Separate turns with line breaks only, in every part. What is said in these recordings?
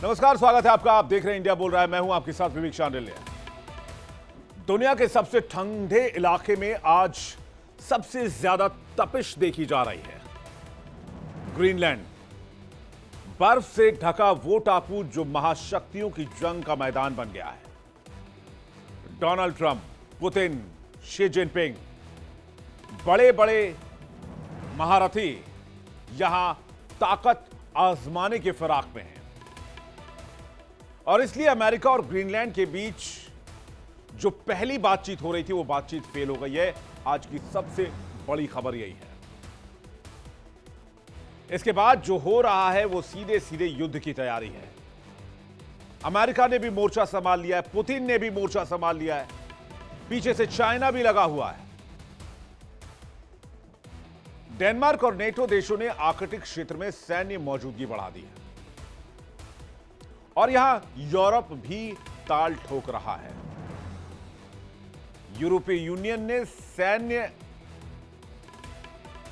नमस्कार, स्वागत है आपका। आप देख रहे हैं इंडिया बोल रहा है। मैं हूं आपके साथ विवेक शांडिल्य। दुनिया के सबसे ठंडे इलाके में आज सबसे ज्यादा तपिश देखी जा रही है। ग्रीनलैंड, बर्फ से ढका वो टापू जो महाशक्तियों की जंग का मैदान बन गया है। Donald Trump, Putin, Xi Jinping, बड़े बड़े महारथी यहां ताकत आजमाने के फिराक में हैं। और इसलिए अमेरिका और ग्रीनलैंड के बीच जो पहली बातचीत हो रही थी वो बातचीत फेल हो गई है। आज की सबसे बड़ी खबर यही है। इसके बाद जो हो रहा है वो सीधे सीधे युद्ध की तैयारी है। अमेरिका ने भी मोर्चा संभाल लिया है, पुतिन ने भी मोर्चा संभाल लिया है, पीछे से चाइना भी लगा हुआ है। डेनमार्क और नेटो देशों ने आर्कटिक क्षेत्र में सैन्य मौजूदगी बढ़ा दी है और यहां यूरोप भी ताल ठोक रहा है। यूरोपीय यूनियन ने सैन्य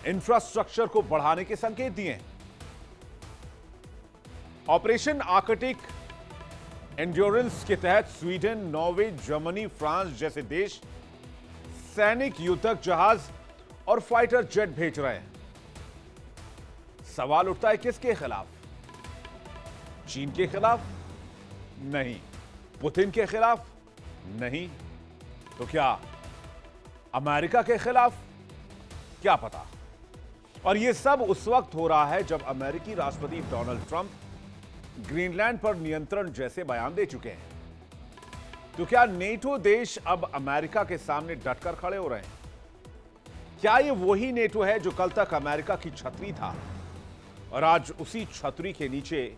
इंफ्रास्ट्रक्चर को बढ़ाने के संकेत दिए हैं। ऑपरेशन आर्कटिक एंड्योरेंस के तहत स्वीडन, नॉर्वे, जर्मनी, फ्रांस जैसे देश सैनिक युद्धक जहाज और फाइटर जेट भेज रहे हैं। सवाल उठता है, किसके खिलाफ? चीन के खिलाफ? नहीं। पुतिन के खिलाफ? नहीं। तो क्या अमेरिका के खिलाफ? क्या पता। और यह सब उस वक्त हो रहा है जब अमेरिकी राष्ट्रपति डोनाल्ड ट्रंप ग्रीनलैंड पर नियंत्रण जैसे बयान दे चुके हैं। तो क्या नेटो देश अब अमेरिका के सामने डटकर खड़े हो रहे हैं? क्या यह वही नेटो है जो कल तक अमेरिका की छतरी था और आज उसी छतरी के नीचे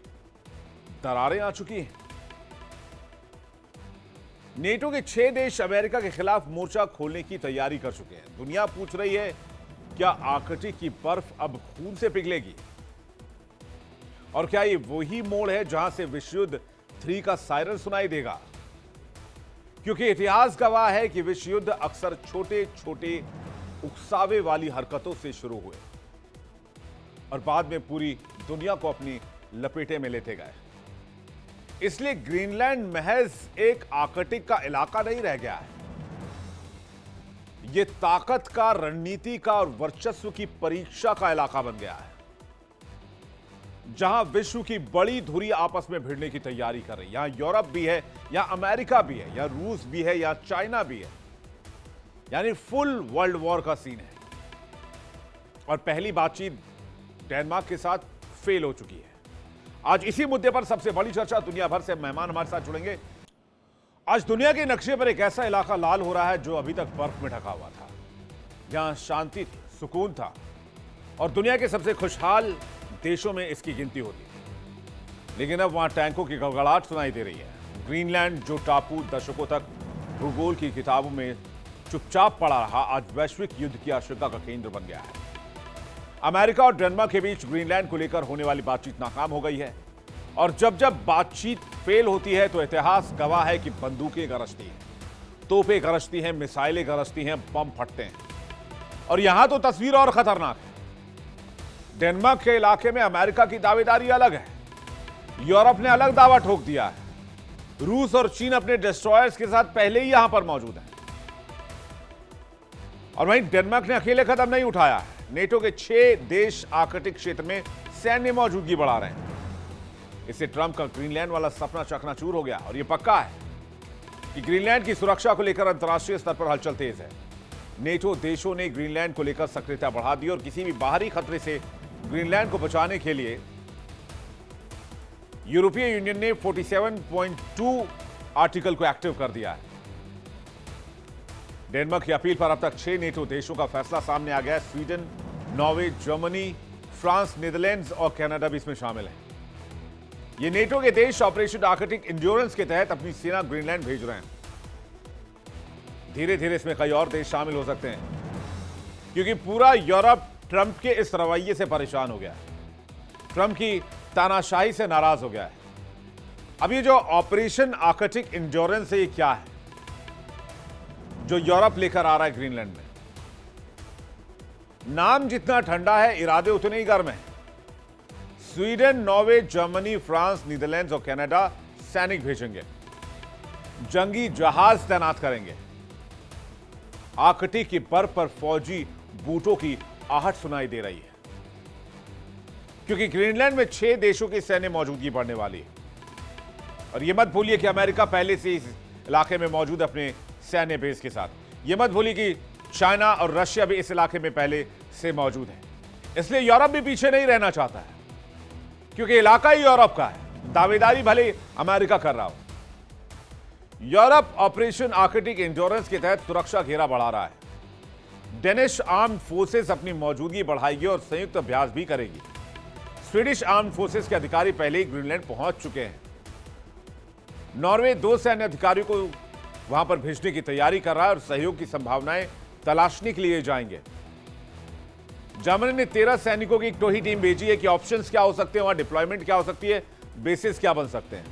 दरारें आ चुकी हैं? नेटो के 6 देश अमेरिका के खिलाफ मोर्चा खोलने की तैयारी कर चुके हैं। दुनिया पूछ रही है, क्या आर्कटिक की बर्फ अब खून से पिघलेगी? और क्या ये वही मोड़ है जहां से विश्व युद्ध 3 का सायरन सुनाई देगा? क्योंकि इतिहास गवाह है कि विश्व युद्ध अक्सर छोटे छोटे उकसावे वाली हरकतों से शुरू हुए और बाद में पूरी दुनिया को अपनी लपेटे में लेते गए। इसलिए ग्रीनलैंड महज एक आर्कटिक का इलाका नहीं रह गया है। यह ताकत का, रणनीति का और वर्चस्व की परीक्षा का इलाका बन गया है, जहां विश्व की बड़ी धुरी आपस में भिड़ने की तैयारी कर रही है। यहां यूरोप भी है, यहां अमेरिका भी है, यहां रूस भी है, यहां चाइना भी है। यानी फुल वर्ल्ड वॉर का सीन है। और पहली बातचीत डेनमार्क के साथ फेल हो चुकी है। आज इसी मुद्दे पर सबसे बड़ी चर्चा, दुनिया भर से मेहमान हमारे साथ जुड़ेंगे। आज दुनिया के नक्शे पर एक ऐसा इलाका लाल हो रहा है जो अभी तक बर्फ में ढका हुआ था। यहां शांति थी, सुकून था और दुनिया के सबसे खुशहाल देशों में इसकी गिनती होती थी। लेकिन अब वहां टैंकों की गड़गड़ाहट सुनाई दे रही है। ग्रीनलैंड, जो टापू दशकों तक भूगोल की किताबों में चुपचाप पड़ा रहा, आज वैश्विक युद्ध की आशंका का केंद्र बन गया है। अमेरिका और डेनमार्क के बीच ग्रीनलैंड को लेकर होने वाली बातचीत नाकाम हो गई है और जब जब बातचीत फेल होती है तो इतिहास गवाह है कि बंदूकें गरजती हैं, तोपें गरजती हैं, मिसाइलें गरजती हैं, बम फटते हैं। और यहां तो तस्वीर और खतरनाक है। डेनमार्क के इलाके में अमेरिका की दावेदारी अलग है, यूरोप ने अलग दावा ठोक दिया है। रूस और चीन अपने डिस्ट्रॉयर्स के साथ पहले ही यहां पर मौजूद है। और वहीं डेनमार्क ने अकेले कदम नहीं उठाया है। नेटो के 6 देश आर्कटिक क्षेत्र में सैन्य मौजूदगी बढ़ा रहे हैं। इससे ट्रंप का ग्रीनलैंड वाला सपना चकनाचूर हो गया और यह पक्का है कि ग्रीनलैंड की सुरक्षा को लेकर अंतर्राष्ट्रीय स्तर पर हलचल तेज है। नेटो देशों ने ग्रीनलैंड को लेकर सक्रियता बढ़ा दी और किसी भी बाहरी खतरे से ग्रीनलैंड को बचाने के लिए यूरोपीय यूनियन ने 47.2 आर्टिकल को एक्टिव कर दिया है। डेनमार्क की अपील पर अब तक 6 नेटो देशों का फैसला सामने आ गया है। Sweden, Norway, Germany, France, Netherlands और कनाडा भी इसमें शामिल है। ये नेटो के देश ऑपरेशन आर्कटिक एंड्योरेंस के तहत अपनी सेना ग्रीनलैंड भेज रहे हैं। धीरे धीरे इसमें कई और देश शामिल हो सकते हैं क्योंकि पूरा यूरोप ट्रंप के इस रवैये से परेशान हो गया है, ट्रंप की तानाशाही से नाराज हो गया है। अब ये जो ऑपरेशन आर्कटिक एंड्योरेंस है, ये क्या है जो यूरोप लेकर आ रहा है ग्रीनलैंड में? नाम जितना ठंडा है, इरादे उतने ही गर्म हैं। Sweden, Norway, Germany, France, Netherlands और कनाडा सैनिक भेजेंगे, जंगी जहाज तैनात करेंगे। आर्कटिक की बर्फ पर फौजी बूटों की आहट सुनाई दे रही है, क्योंकि ग्रीनलैंड में 6 देशों की सैन्य मौजूदगी बढ़ने वाली है। और यह मत भूलिए कि अमेरिका पहले से इस इलाके में मौजूद अपने सैन्य बेस के साथ। यह मत भूलिए कि चाइना और रशिया भी इस इलाके में पहले से मौजूद है। इसलिए यूरोप भी पीछे नहीं रहना चाहता है, क्योंकि इलाका ही यूरोप का है। दावेदारी भले अमेरिका कर रहा हो। यूरोप ऑपरेशन आर्कटिक एंड्योरेंस के तहत सुरक्षा घेरा बढ़ा रहा है। डेनिश आर्म्ड फोर्सेस अपनी मौजूदगी बढ़ाएगी और संयुक्त अभ्यास भी करेगी। स्वीडिश आर्म्ड फोर्सेस के अधिकारी पहले ही ग्रीनलैंड पहुंच चुके हैं। नॉर्वे 2 सैन्य अधिकारियों को वहां पर भेजने की तैयारी कर रहा है और सहयोग की संभावनाएं तलाशने के लिए जाएंगे। जर्मनी ने 13 सैनिकों की एक टोही टीम भेजी है कि ऑप्शंस क्या हो सकते हैं, वहां डिप्लॉयमेंट क्या हो सकती है, बेसिस क्या बन सकते हैं।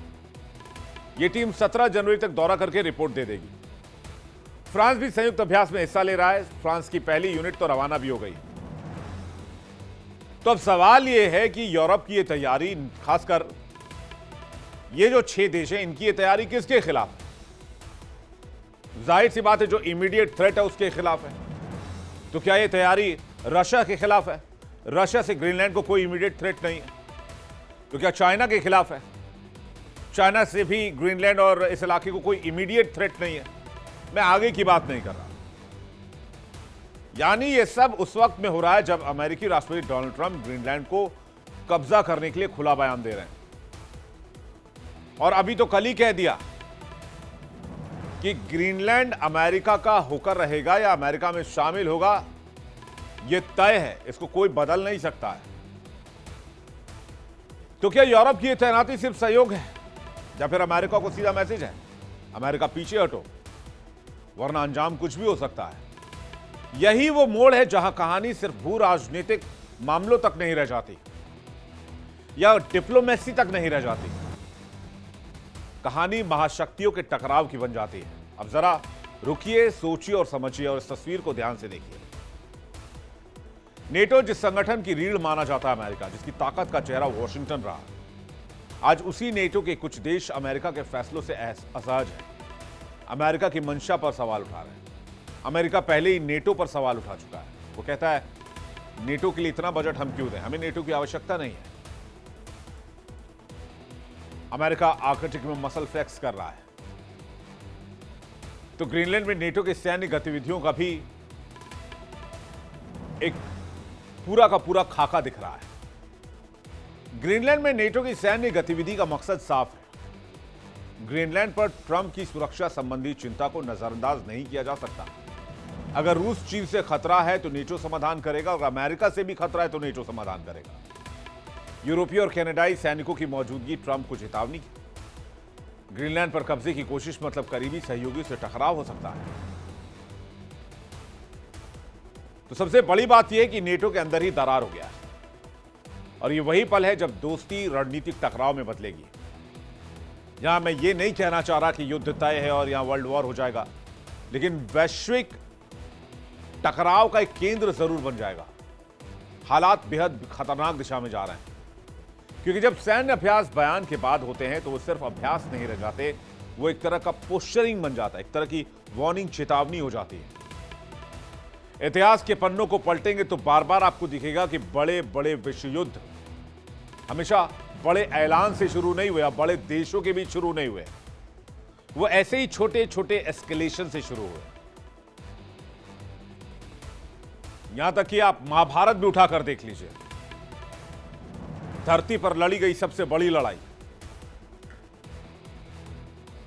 यह टीम 17 जनवरी तक दौरा करके रिपोर्ट दे देगी। फ्रांस भी संयुक्त अभ्यास में हिस्सा ले रहा है। फ्रांस की पहली यूनिट तो रवाना भी हो गई। तो अब सवाल यह है कि यूरोप की यह तैयारी, खासकर ये जो 6 देश हैं, इनकी ये तैयारी किसके खिलाफ है? जाहिर सी बात है, जो इमीडिएट थ्रेट है उसके खिलाफ है। तो क्या ये तैयारी रशिया के खिलाफ है? रशिया से ग्रीनलैंड को कोई इमीडिएट थ्रेट नहीं है। तो क्या चाइना के खिलाफ है? चाइना से भी ग्रीनलैंड और इस इलाके को कोई इमीडिएट थ्रेट नहीं है। मैं आगे की बात नहीं कर रहा। यानी ये सब उस वक्त में हो रहा है जब अमेरिकी राष्ट्रपति डोनाल्ड ट्रंप ग्रीनलैंड को कब्जा करने के लिए खुला बयान दे रहे हैं। और अभी तो कल ही कह दिया कि ग्रीनलैंड अमेरिका का होकर रहेगा या अमेरिका में शामिल होगा, यह तय है, इसको कोई बदल नहीं सकता है। तो क्या यूरोप की यह तैनाती सिर्फ सहयोग है या फिर अमेरिका को सीधा मैसेज है, अमेरिका पीछे हटो, वरना अंजाम कुछ भी हो सकता है? यही वो मोड़ है जहां कहानी सिर्फ भू राजनीतिक मामलों तक नहीं रह जाती या डिप्लोमेसी तक नहीं रह जाती। कहानी महाशक्तियों के टकराव की बन जाती है। अब जरा रुकिए, सोचिए और समझिए और इस तस्वीर को ध्यान से देखिए। नेटो, जिस संगठन की रीढ़ माना जाता है अमेरिका, जिसकी ताकत का चेहरा वॉशिंगटन रहा, आज उसी नेटो के कुछ देश अमेरिका के फैसलों से असहज हैं। अमेरिका की मंशा पर सवाल उठा रहे हैं। अमेरिका पहले ही नेटो पर सवाल उठा चुका है। वो कहता है नेटो के लिए इतना बजट हम क्यों दें, हमें नेटो की आवश्यकता नहीं है। अमेरिका आर्कटिक में मसल फ्लेक्स कर रहा है। तो ग्रीनलैंड में नेटो के सैन्य गतिविधियों का भी एक पूरा का पूरा खाका दिख रहा है। ग्रीनलैंड में नेटो की सैन्य गतिविधि का मकसद साफ है। ग्रीनलैंड पर ट्रंप की सुरक्षा संबंधी चिंता को नजरअंदाज नहीं किया जा सकता। अगर रूस चीन से खतरा है तो नेटो समाधान करेगा, और अमेरिका से भी खतरा है तो नेटो समाधान करेगा। यूरोपीय और कनाडाई सैनिकों की मौजूदगी ट्रंप को चेतावनी की। ग्रीनलैंड पर कब्जे की कोशिश मतलब करीबी सहयोगियों से टकराव हो सकता है। तो सबसे बड़ी बात यह है कि नेटो के अंदर ही दरार हो गया है, और यह वही पल है जब दोस्ती रणनीतिक टकराव में बदलेगी। यहां मैं ये नहीं कहना चाह रहा कि युद्ध तय है और यहां वर्ल्ड वॉर हो जाएगा, लेकिन वैश्विक टकराव का एक केंद्र जरूर बन जाएगा। हालात बेहद खतरनाक दिशा में जा रहे हैं, क्योंकि जब सैन्य अभ्यास बयान के बाद होते हैं तो वो सिर्फ अभ्यास नहीं रह जाते, वो एक तरह का पोस्चरिंग बन जाता है, एक तरह की वार्निंग, चेतावनी हो जाती है। इतिहास के पन्नों को पलटेंगे तो बार बार आपको दिखेगा कि बड़े बड़े विश्व युद्ध हमेशा बड़े ऐलान से शुरू नहीं हुए, बड़े देशों के बीच शुरू नहीं हुए, वो ऐसे ही छोटे छोटे एस्केलेशन से शुरू हुए। यहां तक कि आप महाभारत भी उठाकर देख लीजिए। धरती पर लड़ी गई सबसे बड़ी लड़ाई,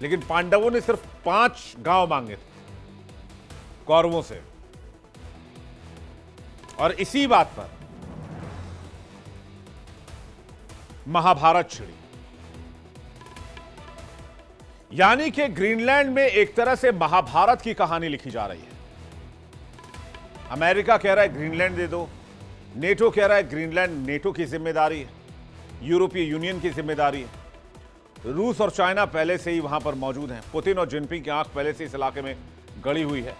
लेकिन पांडवों ने सिर्फ 5 गांव मांगे थे कौरवों से, और इसी बात पर महाभारत छिड़ी। यानी कि ग्रीनलैंड में एक तरह से महाभारत की कहानी लिखी जा रही है। अमेरिका कह रहा है ग्रीनलैंड दे दो, नेटो कह रहा है ग्रीनलैंड नेटो की जिम्मेदारी है, यूरोपीय यूनियन की जिम्मेदारी है। रूस और चाइना पहले से ही वहां पर मौजूद हैं। पुतिन और जिनपिंग की आंख पहले से इस इलाके में गड़ी हुई है,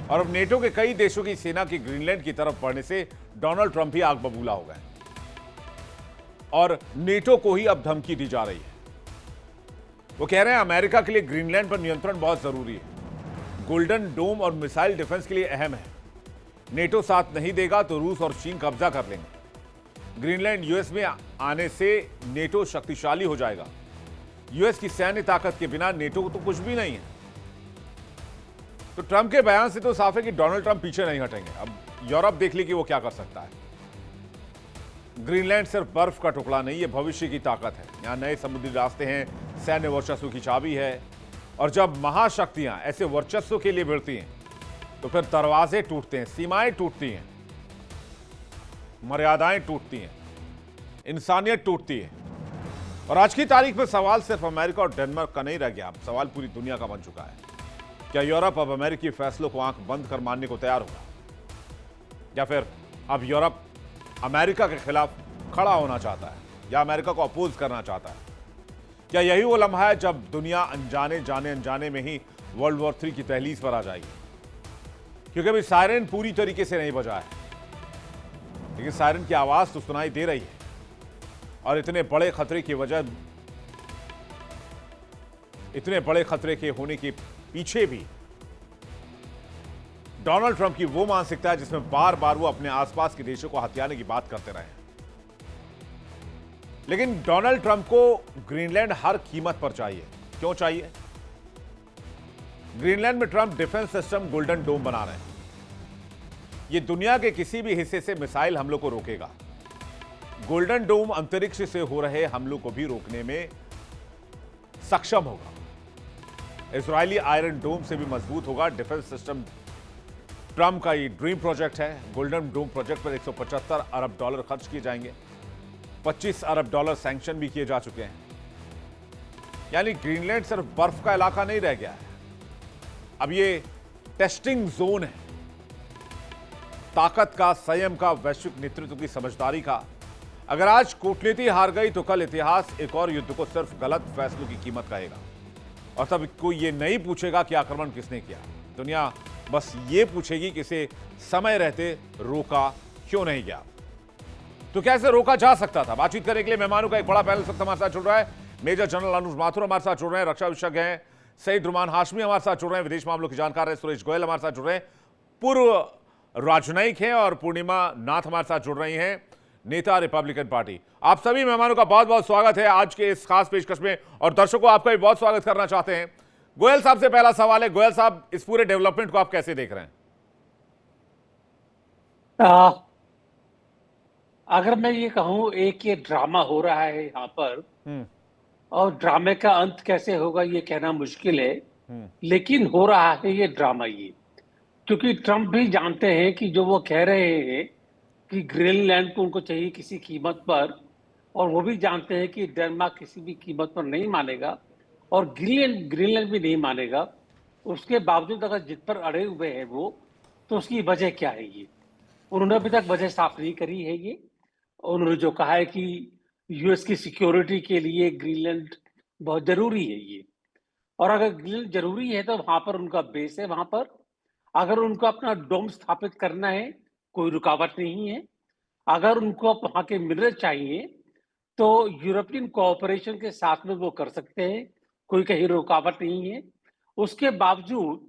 और अब नेटो के कई देशों की सेना की ग्रीनलैंड की तरफ बढ़ने से डोनाल्ड ट्रंप ही आग बबूला हो गए। और नेटो को ही अब धमकी दी जा रही है। वो कह रहे हैं अमेरिका के लिए ग्रीनलैंड पर नियंत्रण बहुत जरूरी है, गोल्डन डोम और मिसाइल डिफेंस के लिए अहम है। नेटो साथ नहीं देगा तो रूस और चीन कब्जा कर लेंगे। ग्रीनलैंड यूएस में आने से नेटो शक्तिशाली हो जाएगा। यूएस की सैन्य ताकत के बिना नेटो तो कुछ भी नहीं है। तो ट्रंप के बयान से तो साफ है कि डोनाल्ड ट्रंप पीछे नहीं हटेंगे। अब यूरोप देख ली कि वो क्या कर सकता है। ग्रीनलैंड सिर्फ बर्फ का टुकड़ा नहीं, ये भविष्य की ताकत है। यहां नए समुद्री रास्ते हैं, सैन्य वर्चस्व की चाबी है। और जब महाशक्तियां ऐसे वर्चस्व के लिए भिड़ती हैं तो फिर दरवाजे टूटते हैं, सीमाएं टूटती हैं, मर्यादाएं टूटती हैं, इंसानियत टूटती है। और आज की तारीख में सवाल सिर्फ अमेरिका और डेनमार्क का नहीं रह गया, अब सवाल पूरी दुनिया का बन चुका है। क्या यूरोप अब अमेरिकी फैसलों को आंख बंद कर मानने को तैयार होगा, या फिर अब यूरोप अमेरिका के खिलाफ खड़ा होना चाहता है या अमेरिका को अपोज करना चाहता है? क्या यही वो लम्हा है जब दुनिया अनजाने जाने अनजाने में ही वर्ल्ड वॉर 3 की तहलीज पर आ जाएगी? क्योंकि अभी सायरन पूरी तरीके से नहीं बजा है, लेकिन सायरन की आवाज तो सुनाई दे रही है। और इतने बड़े खतरे की वजह, इतने बड़े खतरे के होने के पीछे भी डोनाल्ड ट्रंप की वो मानसिकता है जिसमें बार बार वो अपने आसपास के देशों को हथियाने की बात करते रहे। लेकिन डोनाल्ड ट्रंप को ग्रीनलैंड हर कीमत पर चाहिए। क्यों चाहिए? ग्रीनलैंड में ट्रंप डिफेंस सिस्टम गोल्डन डोम बना रहे हैं। यह दुनिया के किसी भी हिस्से से मिसाइल हमलों को रोकेगा। गोल्डन डोम अंतरिक्ष से हो रहे हमलों को भी रोकने में सक्षम होगा। इजरायली आयरन डोम से भी मजबूत होगा। डिफेंस सिस्टम ट्रंप का ये ड्रीम प्रोजेक्ट है। गोल्डन डोम प्रोजेक्ट पर 175 अरब डॉलर खर्च किए जाएंगे। 25 अरब डॉलर सैंक्शन भी किए जा चुके हैं। यानी ग्रीनलैंड सिर्फ बर्फ का इलाका नहीं रह गया है, अब ये टेस्टिंग जोन है, ताकत का, संयम का, वैश्विक नेतृत्व की समझदारी का। अगर आज कूटनीति हार गई तो कल इतिहास एक और युद्ध को सिर्फ गलत फैसलों की कीमत कहेगा। और तब कोई ये नहीं पूछेगा कि आक्रमण किसने किया। दुनिया बस ये पूछेगी कि इसे समय रहते रोका क्यों नहीं गया। तो कैसे रोका जा सकता था? बातचीत करने के लिए मेहमानों का एक बड़ा पैनल सख्त हमारे साथ जुड़ रहा है। मेजर जनरल अनुज माथुर हमारे साथ जुड़ रहे हैं, रक्षा विशेषज्ञ हैं सईद रुमान हाशमी हमारे साथ जुड़ रहे हैं, विदेश मामलों के जानकार हैं सुरेश गोयल हमारे साथ जुड़ रहे हैं, पूर्व राजनयिक हैं, और पूर्णिमा नाथ हमारे साथ जुड़ रही हैं, नेता रिपब्लिकन पार्टी। आप सभी मेहमानों का बहुत बहुत स्वागत है आज के इस खास पेशकश में, और दर्शकों आपका भी बहुत स्वागत करना चाहते हैं। गोयल साहब से पहला सवाल है। गोयल साहब, इस पूरे डेवलपमेंट को आप कैसे देख रहे हैं?
अगर मैं ये कहूं, एक ये ड्रामा हो रहा है यहाँ पर, और ड्रामे का अंत कैसे होगा ये कहना मुश्किल है, लेकिन हो रहा है ये ड्रामा। ये क्योंकि ट्रंप भी जानते हैं कि जो वो कह रहे हैं कि ग्रीनलैंड को उनको चाहिए किसी कीमत पर, और वो भी जानते हैं कि डेनमार्क किसी भी कीमत पर नहीं मानेगा और ग्रीनलैंड भी नहीं मानेगा। उसके बावजूद अगर जिद पर अड़े हुए हैं वो, तो उसकी वजह क्या है? ये उन्होंने अभी तक वजह साफ नहीं करी है। ये उन्होंने जो कहा है कि यूएस की सिक्योरिटी के लिए ग्रीनलैंड बहुत जरूरी है ये, और अगर ग्रीनलैंड जरूरी है तो वहां पर उनका बेस है। वहां पर अगर उनको अपना डोम स्थापित करना है, कोई रुकावट नहीं है। अगर उनको वहां के मिनरल चाहिए तो यूरोपियन कोऑपरेशन के साथ में वो कर सकते हैं, कोई कहीं रुकावट नहीं है। उसके बावजूद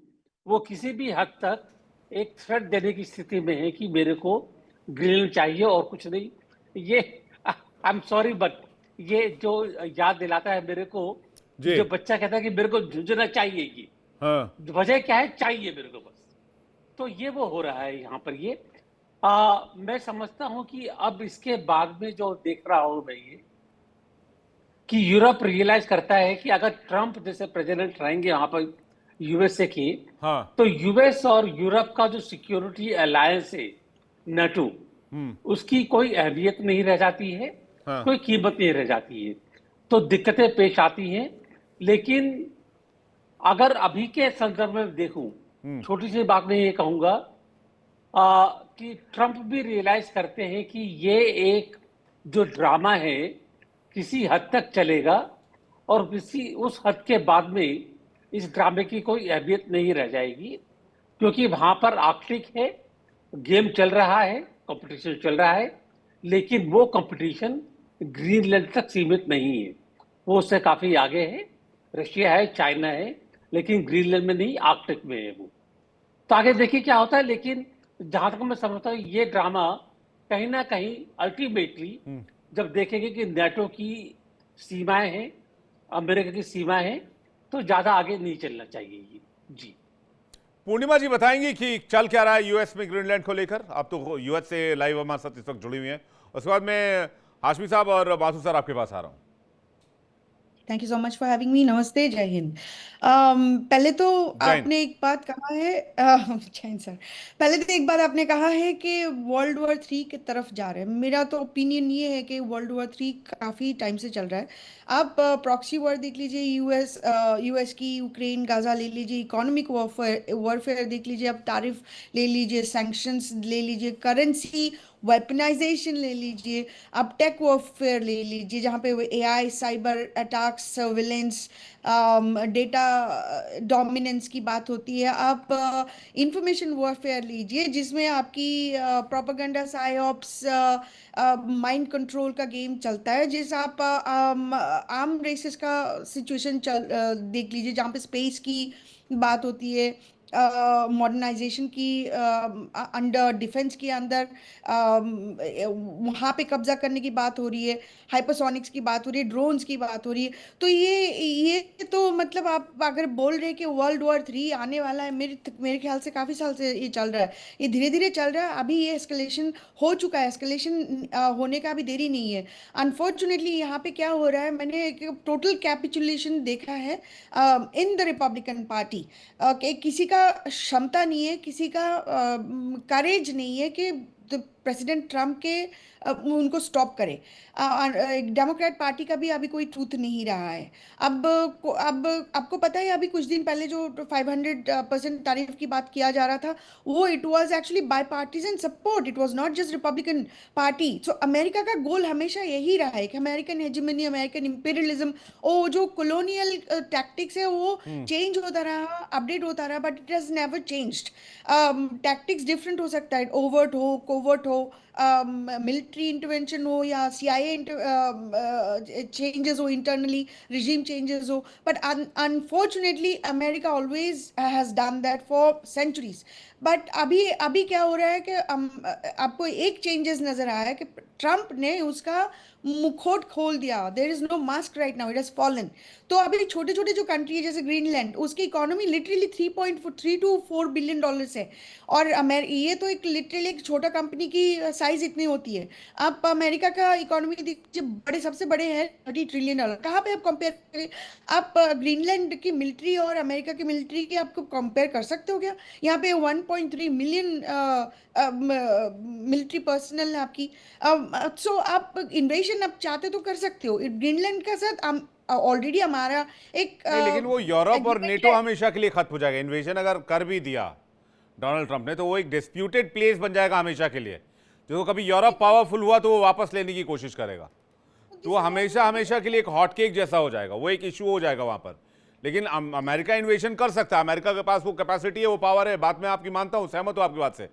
वो किसी भी हद तक एक थ्रेट देने की स्थिति में है कि मेरे को ग्रीनलैंड चाहिए और कुछ नहीं। ये आई एम सॉरी बट ये जो याद दिलाता है मेरे को, जो बच्चा कहता है कि मेरे को झुंझुना चाहिए, ये वजह क्या है? चाहिए मेरे को बस। तो ये वो हो रहा है यहाँ पर। ये मैं समझता हूं कि अब इसके बाद में जो देख रहा हूं मैं, ये कि यूरोप रियलाइज करता है कि अगर ट्रंप जैसे प्रेसिडेंट रहेंगे वहां पर यूएसए की, तो यूएस और यूरोप का जो सिक्योरिटी अलायंस है नाटो, उसकी कोई अहमियत नहीं रह जाती है, कोई कीमत नहीं रह जाती है। तो दिक्कतें पेश आती हैं। लेकिन अगर अभी के संदर्भ में देखूं, छोटी सी बात मैं ये कहूंगा कि ट्रंप भी रियलाइज करते हैं कि ये एक जो ड्रामा है किसी हद तक चलेगा, और किसी उस हद के बाद में इस ड्रामे की कोई अहमियत नहीं रह जाएगी, क्योंकि वहां पर आर्कटिक है, गेम चल रहा है, कंपटीशन चल रहा है। लेकिन वो कंपटीशन ग्रीनलैंड तक सीमित नहीं है, वो उससे काफी आगे है। रशिया है, चाइना है, लेकिन ग्रीनलैंड में नहीं, आर्कटिक में है वो। तो आगे देखिए क्या होता है। लेकिन जहां तक मैं समझता हूँ ये ड्रामा कहीं ना कहीं अल्टीमेटली जब देखेंगे कि नेटो की सीमाएं हैं, अमेरिका की सीमाएं हैं, तो ज्यादा आगे नहीं चलना चाहिए ये। जी।
पूर्णिमा जी बताएंगी कि चल क्या रहा है यूएस में ग्रीनलैंड को लेकर। आप तो यूएस से लाइव हमारे साथ इस वक्त जुड़ी हुई हैं। उसके बाद मैं हाशमी साहब और बासु सर आपके पास आ रहा हूं।
Thank you so much for having me. नमस्ते, जय हिंद। पहले तो
जय हिंद।
आपने एक बात कहा है, जय हिंद सर। पहले तो एक बात आपने कहा है कि वर्ल्ड वॉर 3 की तरफ जा रहे हैं। मेरा तो ओपिनियन ये है कि वर्ल्ड वॉर 3 काफ़ी टाइम से चल रहा है। आप प्रॉक्सी वॉर देख लीजिए, यूएस की यूक्रेन गाजा ले लीजिए, इकोनॉमिक वॉरफेयर देख लीजिए, आप तारिफ ले लीजिए, सैंक्शंस ले लीजिए, करेंसी वेपनाइजेशन ले लीजिए, आप टेक वॉरफेयर ले लीजिए जहाँ पे AI, cyber attacks, surveillance, data dominance की बात होती है। आप इंफॉर्मेशन वॉरफेयर लीजिए जिसमें आपकी प्रोपेगेंडा, साइऑप्स, माइंड कंट्रोल का गेम चलता है। जिस आप आर्म रेसेस का सिचुएशन देख लीजिए जहाँ पे स्पेस की बात होती है, मॉडर्नाइजेशन की, अंडर डिफेंस के अंदर वहाँ पे कब्जा करने की बात हो रही है, हाइपरसोनिक्स की बात हो रही है, ड्रोन्स की बात हो रही है। तो ये तो मतलब आप अगर बोल रहे हैं कि वर्ल्ड वॉर 3 आने वाला है, मेरे ख्याल से काफ़ी साल से ये चल रहा है, ये धीरे धीरे चल रहा है। अभी ये एस्केलेशन हो चुका है, एस्केलेशन होने का अभी देरी नहीं है। अनफॉर्चुनेटली यहाँ पे क्या हो रहा है, मैंने एक टोटल कैपिचुलेशन देखा है इन द रिपब्लिकन पार्टी, कि किसी का क्षमता नहीं है, किसी का करेज नहीं है कि प्रेसिडेंट ट्रम्प के उनको स्टॉप करे। डेमोक्रेट पार्टी का भी अभी कोई ट्रूथ नहीं रहा है। अब आपको पता है, अभी कुछ दिन पहले जो 500% तारीफ की बात किया जा रहा था, वो it was actually by partisan support, it was not just Republican party. So America का गोल हमेशा यही रहा है कि अमेरिकन हेजिमनी, अमेरिकन इंपीरियलिज्म, वो जो कॉलोनियल टैक्टिक्स है वो चेंज होता रहा, अपडेट होता रहा, but it has never changed. Tactics different हो सकता है, ओवर्ट हो, कोवर्ट हो, मिलिट्री इंटरवेंशन हो, या सीआईए चेंजेस हो, इंटरनली रिजीम चेंजेस हो, but unfortunately America always has done that for centuries. But अभी अभी क्या हो रहा है कि आपको एक चेंजेस नजर आया है कि ट्रम्प ने उसका मुखौट खोल दिया। There is no mask right now, it has fallen. तो अभी छोटे छोटे जो कंट्री है जैसे ग्रीनलैंड, उसकी economy literally 3.3 to 4 billion dollars है। और ये तो एक लिटरली एक छोटा कंपनी की साइज इतनी होती है। आप अमेरिका का इकोनॉमी दीजिए, बड़े सबसे बड़े हैं, $30 ट्रिलियन। कहाँ पे आप कंपेयर करें? आप ग्रीनलैंड की मिलिट्री और अमेरिका की मिलिट्री की आपको कंपेयर कर सकते हो क्या? यहाँ पे 1.3 मिलियन मिलिट्री पर्सनल है आपकी। सो आप इन्वेशन आप चाहते तो कर सकते हो। ग्रीनलैंड का साथ ऑलरेडी हमारा एक
नहीं, लेकिन वो यूरोप और
एग्रीमेंट
नेटो
है।
हमेशा के लिए खत्म हो जाएगा। इन्वेजन अगर कर भी दिया डोनाल्ड ट्रंप ने, तो वो एक डिस्प्यूटेड प्लेस बन जाएगा हमेशा के लिए। जो कभी यूरोप पावरफुल हुआ तो वो वापस लेने की कोशिश करेगा, तो वो हमेशा हमेशा के लिए एक हॉटकेक जैसा हो जाएगा, वो एक इशू हो जाएगा वहां पर। लेकिन अमेरिका इन्वेजन कर सकता है, अमेरिका के पास वो कैपेसिटी है, वो पावर है, बात में आपकी मानता हूं, सहमत हूं आपकी बात से।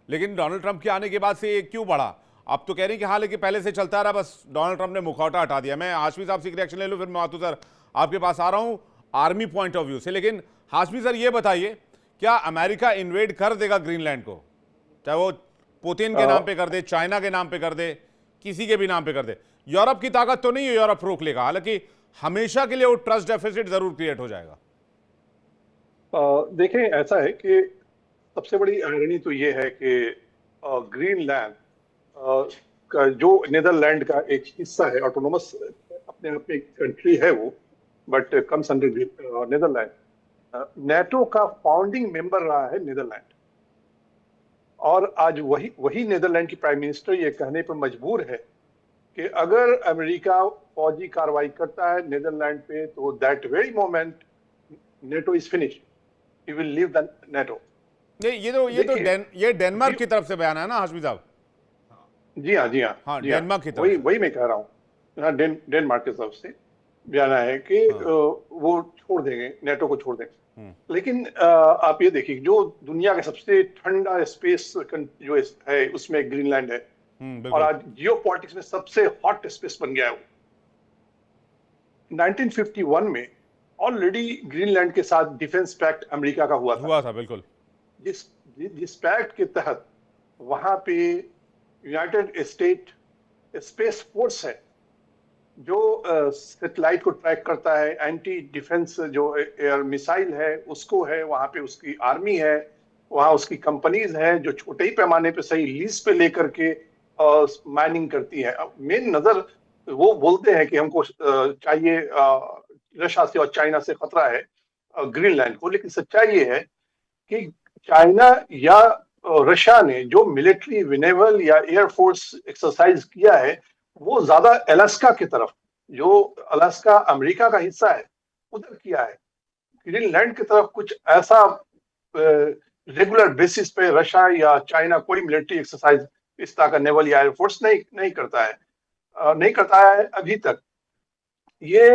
लेकिन डोनाल्ड ट्रंप के आने के बाद से ये क्यों बढ़ा? आप तो कह रहे हैं कि हाँ, लेकिन पहले से चलता रहा, बस डोनाल्ड ट्रंप ने मुखौटा हटा दिया। मैं हाशमी साहब से रिएक्शन ले लूँ, फिर माथुर सर आपके पास आ रहा हूं आर्मी पॉइंट ऑफ व्यू से। लेकिन हाशमी सर ये बताइए, क्या अमेरिका इन्वेड कर देगा ग्रीनलैंड को? चाहे वो पुतिन के नाम पे कर दे, चाइना के नाम पे कर दे, किसी के भी नाम पे कर दे। यूरोप की ताकत तो नहीं है, यूरोप रोक लेगा, हालांकि हमेशा के लिए वो ट्रस्ट डेफिसिट जरूर क्रिएट हो जाएगा।
देखें, ऐसा है कि सबसे बड़ी आयरनी तो ये है कि ग्रीनलैंड का जो नीदरलैंड का एक हिस्सा है, ऑटोनोमस अपने आप में एक कंट्री है वो, but comes under Netherland. NATO का फाउंडिंग मेंबर रहा है नीदरलैंड, और आज वही नीदरलैंड की प्राइम मिनिस्टर ये कहने पर मजबूर है कि अगर अमेरिका फौजी कार्रवाई करता है नीदरलैंड पे, तो that very moment NATO is finished, he will leave the NATO.
नहीं, ये डेनमार्क की तरफ से बयान है ना हाशमी साहब?
जी हाँ, जी हाँ,
हाँ,
जी हाँ,
डेनमार्क की तरफ
वही मैं कह रहा हूँ। हाँ, डेनमार्क की तरफ से बयान है कि वो छोड़ देंगे, नेटो को छोड़ देंगे। लेकिन आप ये देखिए, जो दुनिया का सबसे ठंडा स्पेस जो है उसमें ग्रीनलैंड है, और
बिल्कुल।
आज जियो पॉलिटिक्स में सबसे हॉट स्पेस बन गया है वो। 1951 में ऑलरेडी ग्रीनलैंड के साथ डिफेंस पैक्ट अमेरिका का हुआ था,
बिल्कुल।
जिस जिस पैक्ट के तहत वहां पे यूनाइटेड स्टेट स्पेस फोर्स है जो सैटेलाइट को ट्रैक करता है, एंटी डिफेंस जो एयर मिसाइल है उसको है, वहां पे उसकी आर्मी है, वहां उसकी कंपनीज है जो छोटे ही पैमाने पे सही लीज पे लेकर के माइनिंग करती है। अब मेन नजर वो बोलते हैं कि हमको चाहिए रशिया से और चाइना से खतरा है ग्रीनलैंड को, लेकिन सच्चाई ये है कि चाइना या रशिया ने जो मिलिट्री नेवल या एयरफोर्स एक्सरसाइज किया है वो ज्यादा अलास्का की तरफ, जो अलास्का अमेरिका का हिस्सा है, उधर किया है। ग्रीनलैंड की तरफ कुछ ऐसा रेगुलर बेसिस पे रशिया या चाइना कोई मिलिट्री एक्सरसाइज इस तरह का नेवल या एयरफोर्स नहीं करता है, नहीं करता है अभी तक। ये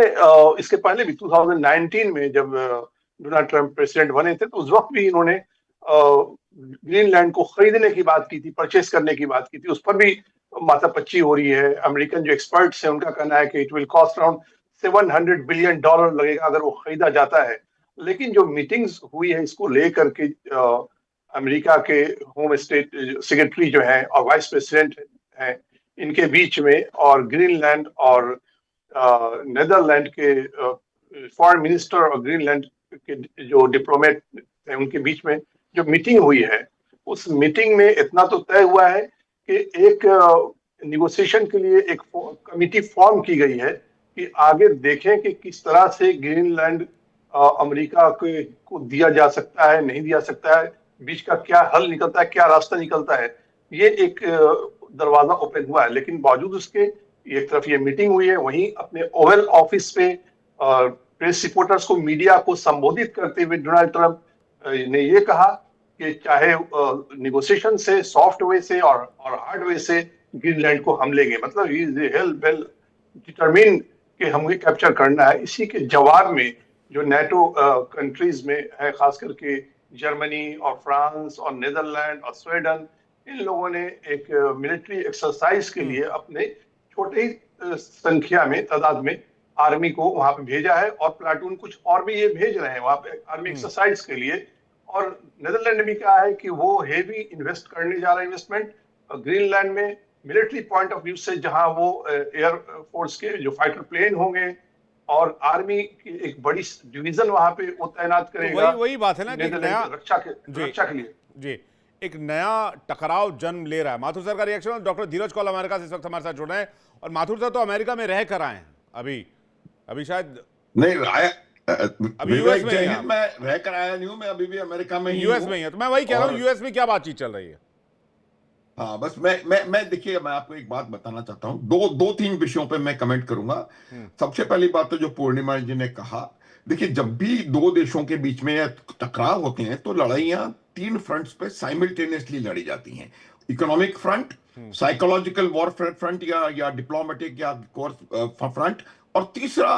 इसके पहले भी 2019 में जब डोनाल्ड ट्रंप प्रेसिडेंट बने थे तो उस वक्त भी इन्होंने ग्रीनलैंड को खरीदने की बात की थी, परचेस करने की बात की थी। उस पर भी माथापच्ची हो रही है। अमेरिकन जो एक्सपर्ट्स हैं उनका कहना है कि it will cost around $700 billion लगेगा अगर वो खरीदा जाता है। लेकिन जो मीटिंग्स हुई है इसको लेकर के अमेरिका के होम स्टेट सेक्रेटरी जो है और वाइस प्रेसिडेंट हैं इनके बीच में, और ग्रीनलैंड और नेदरलैंड के फॉरेन मिनिस्टर और ग्रीनलैंड के जो डिप्लोमेट हैं उनके बीच में जो मीटिंग हुई है, उस मीटिंग में इतना तो तय हुआ है कि एक निगोशिएशन के लिए एक कमिटी फॉर्म की गई है कि आगे देखें कि किस तरह से ग्रीनलैंड अमेरिका को दिया जा सकता है, नहीं दिया सकता है, बीच का क्या हल निकलता है, क्या रास्ता निकलता है। ये एक दरवाजा ओपन हुआ है। लेकिन बावजूद उसके एक तरफ ये मीटिंग हुई है, वहीं अपने ओवल ऑफिस पे प्रेस रिपोर्टर्स को, मीडिया को संबोधित करते हुए डोनाल्ड ट्रंप ने ये कहा कि चाहे निगोशिएशन से, सॉफ्ट वे से और हार्ड वे से ग्रीनलैंड को हम लेंगे। मतलब ही इज वेल डिटरमिन कि हमें कैप्चर करना है। इसी के जवाब में जो नेटो कंट्रीज में है, खास करके जर्मनी और फ्रांस और नीदरलैंड और स्वीडन, इन लोगों ने एक मिलिट्री एक्सरसाइज के लिए अपने छोटे ही संख्या में, तादाद में आर्मी को वहां पे भेजा है, और प्लाटून कुछ और भी ये भेज रहे हैं वहां पे आर्मी एक्सरसाइज के लिए। और नीदरलैंड ने भी कहा है कि वो हेवी इन्वेस्ट करने जा रहा है, इन्वेस्टमेंट ग्रीनलैंड में मिलिट्री पॉइंट ऑफ व्यू से, जहां वो एयर फोर्स के जो फाइटर प्लेन होंगे और आर्मी की एक बड़ी डिवीजन वहां पे वो तैनात करेगा।
वही बात है ना कि नया
रक्षा के लिए
जी एक नया टकराव जन्म ले रहा है। माथुर सर का रिएक्शन। डॉक्टर धीरज कौल अमेरिका से इस वक्त हमारे साथ जुड़ रहे हैं, और माथुर सर तो अमेरिका में रह कर आए हैं, अभी शायद
नहीं आया,
अभी यूएस में ही।
मैं रह कर आया नहीं हूं, मैं अभी भी अमेरिका में ही
यूएस में ही है। तो मैं वही कह रहा हूँ, यूएस में क्या बातचीत चल रही है?
हाँ, बस मैं देखिए, मैं आपको एक बात बताना चाहता हूँ। दो तीन विषयों पे मैं कमेंट करूंगा। सबसे पहली बात तो जो पूर्णिमा जी ने कहा, देखिए जब भी दो देशों के बीच में टकराव होते हैं तो लड़ाइयां तीन फ्रंट्स पे साइमल्टेनियसली लड़ी जाती हैं। Economic front, psychological warfare front या डिप्लोमेटिक या फ्रंट, और तीसरा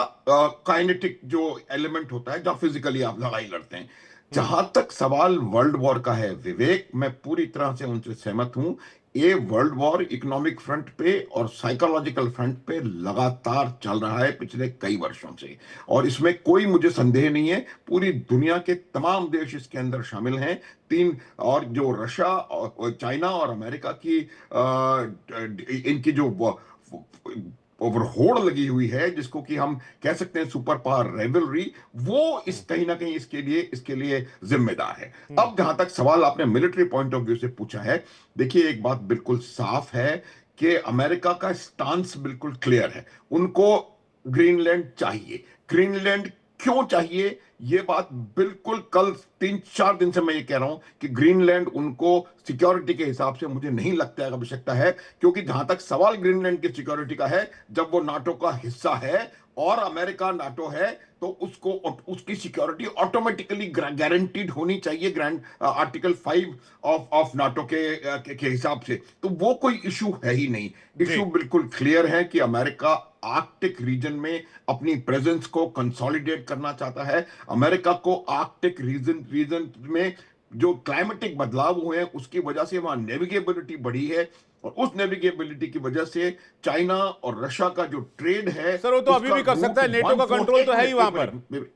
काइनेटिक जो एलिमेंट होता है जहां फिजिकली आप लड़ाई लड़ते हैं। जहां तक सवाल वर्ल्ड वॉर का है, विवेक, मैं पूरी तरह से उनसे सहमत हूं। ये वर्ल्ड वॉर इकोनॉमिक फ्रंट पे और साइकोलॉजिकल फ्रंट पे लगातार चल रहा है पिछले कई वर्षों से, और इसमें कोई मुझे संदेह नहीं है। पूरी दुनिया के तमाम देश इसके अंदर शामिल हैं। तीन, और जो रशिया और चाइना और अमेरिका की इनकी जो ओवरहोड़ लगी हुई है, जिसको कि हम कह सकते हैं सुपर पावर राइवलरी, वो इस कहीं ना कहीं इसके लिए जिम्मेदार है। अब जहां तक सवाल आपने मिलिट्री पॉइंट ऑफ व्यू से पूछा है, देखिए एक बात बिल्कुल साफ है कि अमेरिका का स्टांस बिल्कुल क्लियर है। उनको ग्रीनलैंड चाहिए। ग्रीनलैंड क्यों चाहिए, ये बात बिल्कुल कल 3-4 दिन से मैं ये कह रहा हूं कि ग्रीनलैंड उनको सिक्योरिटी के हिसाब से मुझे नहीं लगता है आवश्यकता है, क्योंकि जहां तक सवाल ग्रीनलैंड की सिक्योरिटी का है, जब वो नाटो का हिस्सा है और अमेरिका नाटो है तो उसको उसकी सिक्योरिटी ऑटोमेटिकली गारंटीड होनी चाहिए ग्रैंड आर्टिकल 5 ऑफ नाटो के हिसाब से। तो वो कोई इशू है ही नहीं। इशू बिल्कुल क्लियर है कि अमेरिका आर्कटिक रीजन में अपनी प्रेजेंस को कंसोलिडेट करना चाहता है। अमेरिका को आर्कटिक रीजन में जो क्लाइमेटिक बदलाव हुए हैं उसकी वजह से वहां नेविगेबिलिटी बढ़ी है, और उस नेविगेबिलिटी की वजह से चाइना और रशिया का जो ट्रेड है
सर वो तो अभी
उसका
भी कर सकता है,
रूट
नेटो का कंट्रोल तो है ही वहां पर।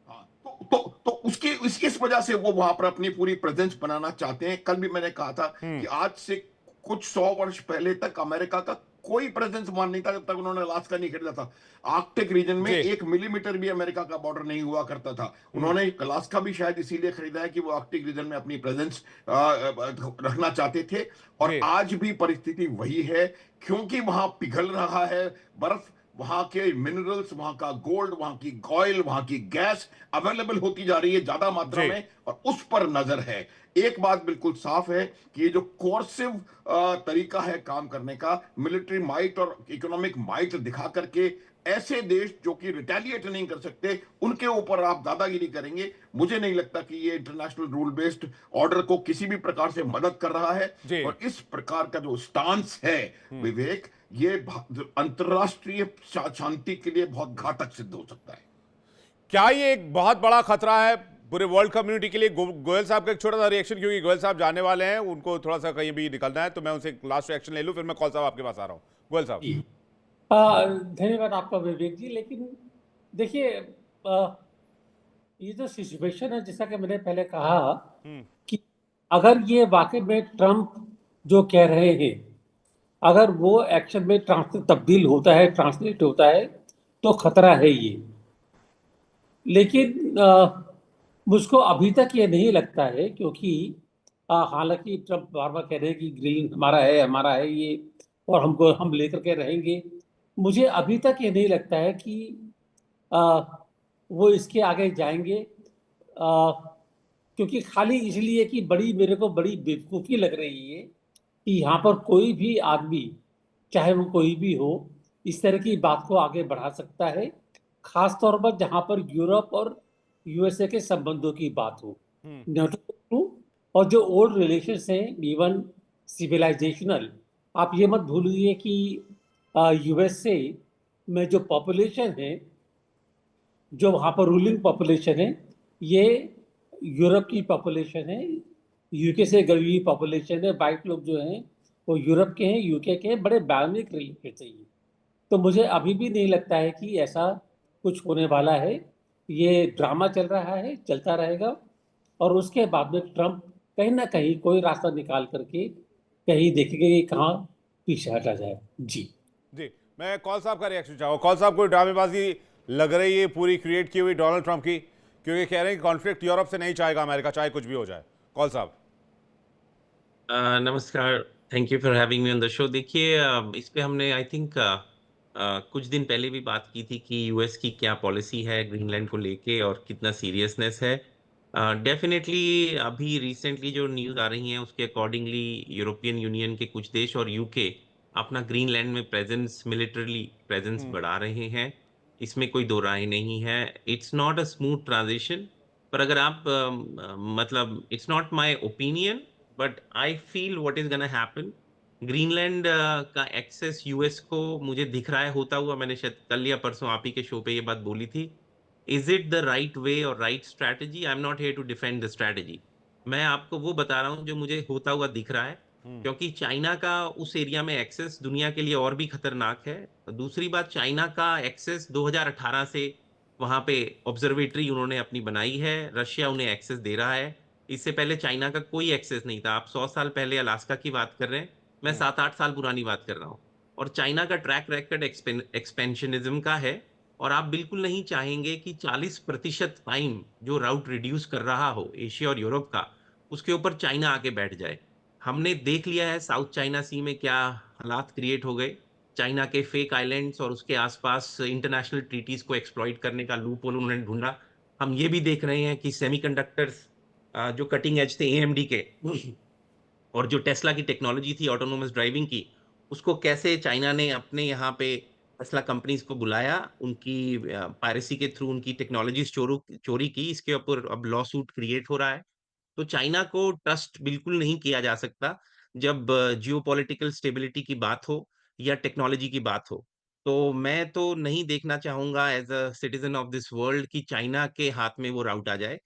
हाँ, तो उसकी इसकी इस वजह से वो वहां पर अपनी पूरी प्रेजेंस बनाना चाहते हैं। कल भी मैंने कहा था कि आज से कुछ 100 वर्ष पहले तक अमेरिका का कोई प्रेजेंस वहां नहीं था जब तक उन्होंने अलास्का नहीं खरीदा था। आर्कटिक रीजन में
जी
1 मिलीमीटर भी अमेरिका का बॉर्डर नहीं हुआ करता था। उन्होंने अलास्का भी शायद इसीलिए खरीदा है कि वो आर्कटिक रीजन में अपनी प्रेजेंस रखना चाहते थे, और
जी
आज भी परिस्थिति वही है, क्योंकि वहां पिघल रहा है बर्फ, वहां के मिनरल्स, वहां का गोल्ड, वहां की ऑयल, वहां की गैस अवेलेबल होती जा रही है ज्यादा मात्रा
जी
में, और उस पर नजर है। एक बात बिल्कुल साफ है कि ये जो कोर्सिव तरीका है काम करने का, मिलिट्री माइट और इकोनॉमिक माइट दिखा करके ऐसे देश जो कि रिटेलिएट नहीं कर सकते उनके ऊपर आप दादागिरी करेंगे, मुझे नहीं लगता कि ये इंटरनेशनल रूल बेस्ड ऑर्डर को किसी भी प्रकार से मदद कर रहा है।
जी
और इस प्रकार का जो स्टांस है विवेक, ये अंतरराष्ट्रीय शांति के लिए बहुत घातक सिद्ध हो सकता है।
क्या ये एक बहुत बड़ा खतरा है पूरे वर्ल्ड कम्युनिटी के लिए? गोयल साहब का एक छोटा सा रिएक्शन, क्योंकि गोयल साहब जाने वाले हैं, उनको थोड़ा सा कहीं भी निकलना है, तो मैं उनसे लास्ट रिएक्शन ले लूं, फिर मैं कौल साहब आपके पास आ रहा हूं। गोयल साहब।
जी धन्यवाद आपका विवेक जी। लेकिन देखिए ये जो सिचुएशन है, जैसा कि मैंने पहले कहा कि अगर ये वाकई में ट्रम्प जो कह रहे हैं, अगर वो एक्शन में तब्दील होता है, ट्रांसलेट होता है, तो खतरा है ये। लेकिन मुझको अभी तक ये नहीं लगता है, क्योंकि हालांकि ट्रम्प बार बार कह रहे हैं कि ग्रीन हमारा है ये, और हम लेकर के रहेंगे। मुझे अभी तक ये नहीं लगता है कि आ, वो इसके आगे जाएंगे, क्योंकि खाली इसलिए कि मेरे को बड़ी बेवकूफ़ी लग रही है कि यहाँ पर कोई भी आदमी, चाहे वो कोई भी हो, इस तरह की बात को आगे बढ़ा सकता है, खास तौर पर जहाँ पर यूरोप और यूएसए के संबंधों की बात हो। नेटो और जो ओल्ड रिलेशंस हैं, इवन सिविलाइजेशनल, आप ये मत भूलिए कि यूएसए में जो पॉपुलेशन है, जो वहाँ पर रूलिंग पॉपुलेशन है, ये यूरोप की पॉपुलेशन है, यूके से गई हुई पॉपुलेशन है। वाइट लोग जो हैं वो यूरोप के हैं, यूके के हैं, बड़े बायोनिक रिलेटेड है ये। तो मुझे अभी भी नहीं लगता है कि ऐसा कुछ होने वाला है। ये ड्रामा चल रहा है, चलता रहेगा, और उसके बाद में ट्रम्प कहीं ना कहीं कोई रास्ता निकाल करके कहीं देखेंगे कि कहाँ पीछे हटा जाए। जी
जी मैं कौल साहब का रिएक्शन चाहूँगा। कौल साहब को ड्रामेबाजी लग रही है पूरी क्रिएट की हुई डोनाल्ड ट्रंप की, क्योंकि कह रहे हैं कि कॉन्फ्लिक्ट यूरोप से नहीं चाहेगा अमेरिका, चाहे कुछ भी हो जाए। कौल साहब।
नमस्कार, thank you for having me on the show. देखिए इस पे हमने आई थिंक कुछ दिन पहले भी बात की थी कि यूएस की क्या पॉलिसी है ग्रीनलैंड को लेके और कितना सीरियसनेस है। डेफिनेटली अभी रिसेंटली जो न्यूज़ आ रही हैं उसके अकॉर्डिंगली यूरोपियन यूनियन के कुछ देश और यूके अपना ग्रीनलैंड में प्रेजेंस, मिलिटरली प्रेजेंस बढ़ा रहे हैं, इसमें कोई दो राय नहीं है। It's not a smooth transition, पर अगर आप मतलब it's not my opinion, but I feel what is gonna happen. Greenland का एक्सेस यूएस को मुझे दिख रहा है होता हुआ। मैंने शायद कल या परसों आप ही के शो पे ये बात बोली थी। Is it the right way और right strategy? I am not here to defend the strategy, मैं आपको वो बता रहा हूँ जो मुझे होता हुआ दिख रहा है, क्योंकि चाइना का उस एरिया में एक्सेस दुनिया के लिए और भी खतरनाक है। दूसरी बात, चाइना का एक्सेस 2018 से वहां पे ऑब्जर्वेटरी उन्होंने अपनी बनाई है, रशिया उन्हें एक्सेस दे रहा है। इससे पहले चाइना का कोई एक्सेस नहीं था। आप 100 साल पहले अलास्का की बात कर रहे हैं, मैं 7-8 साल पुरानी बात कर रहा हूँ। और चाइना का ट्रैक रिकॉर्ड एक्सपेंशनिज्म का है, और आप बिल्कुल नहीं चाहेंगे कि 40% टाइम जो राउट रिड्यूस कर रहा हो एशिया और यूरोप का, उसके ऊपर चाइना आके बैठ जाए। हमने देख लिया है साउथ चाइना सी में क्या हालात क्रिएट हो गए। चाइना के फेक आइलैंड्स और उसके आसपास इंटरनेशनल ट्रीटीज को एक्सप्लॉइट करने का लूप होल उन्होंने ढूंढा। हम ये भी देख रहे हैं कि सेमीकंडक्टर्स जो कटिंग एज थे एएमडी के, और जो टेस्ला की टेक्नोलॉजी थी ऑटोनोमस ड्राइविंग की, उसको कैसे चाइना ने अपने यहाँ पे टेस्ला कंपनीज को बुलाया, उनकी पायरेसी के थ्रू उनकी टेक्नोलॉजीज चोरी की, इसके ऊपर अब लॉ सूट क्रिएट हो रहा है। तो चाइना को ट्रस्ट बिल्कुल नहीं किया जा सकता जब जियोपॉलिटिकल स्टेबिलिटी की बात हो या टेक्नोलॉजी की बात हो। तो मैं तो नहीं देखना चाहूंगा as a citizen of this world कि चाइना के हाथ में वो राउट आ जाए।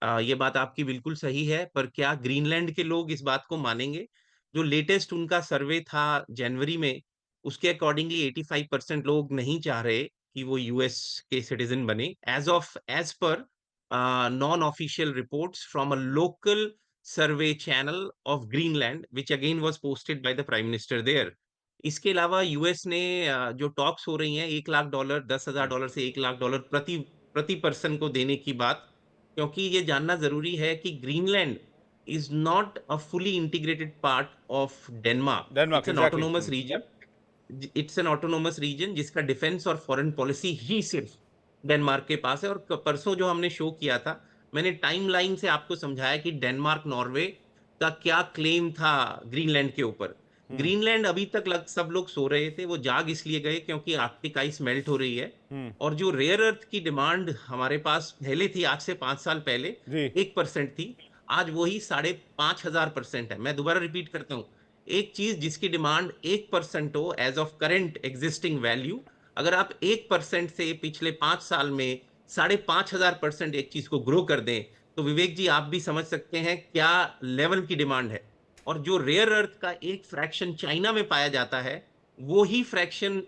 ये बात आपकी बिल्कुल सही है, पर क्या ग्रीनलैंड के लोग इस बात को मानेंगे? जो लेटेस्ट उनका सर्वे था जनवरी में, उसके अकॉर्डिंगली 85% लोग नहीं चाह रहे कि वो यूएस के सिटीजन बने। As per non official reports from a local survey channel of Greenland, which again was posted by the prime minister there. इसके अलावा यूएस ने जो टॉक्स हो रही हैं $1,00,000 $10,000 से $1,00,000 प्रति प्रति पर्सन को देने की बात, क्योंकि ये जानना ज़रूरी है कि Greenland is not a fully integrated part of Denmark.
Denmark,
it's an
exactly.
Autonomous region. It's an autonomous region जिसका डिफेंस और फॉरेन पॉलिसी ही सिर्फ डेनमार्क के पास है। और परसों जो हमने शो किया था, मैंने टाइमलाइन से आपको समझाया कि डेनमार्क, नॉर्वे का क्या क्लेम था ग्रीनलैंड के ऊपर। ग्रीनलैंड अभी तक सब लोग सो रहे थे, वो जाग इसलिए गए क्योंकि आर्कटिक आइस मेल्ट हो रही है। और जो रेयर अर्थ की डिमांड हमारे पास पहले थी, आज से 5 साल पहले
जी
1% थी, आज वही 5,500% है। मैं दोबारा रिपीट करता हूँ, एक चीज जिसकी डिमांड 1% हो as of current existing value, अगर आप 1% से पिछले 5 साल में 5,500% एक चीज को ग्रो कर दें, तो विवेक जी आप भी समझ सकते हैं क्या लेवल की डिमांड है। और जो रेयर अर्थ का एक फ्रैक्शन चाइना में पाया जाता है, वो ही फ्रैक्शन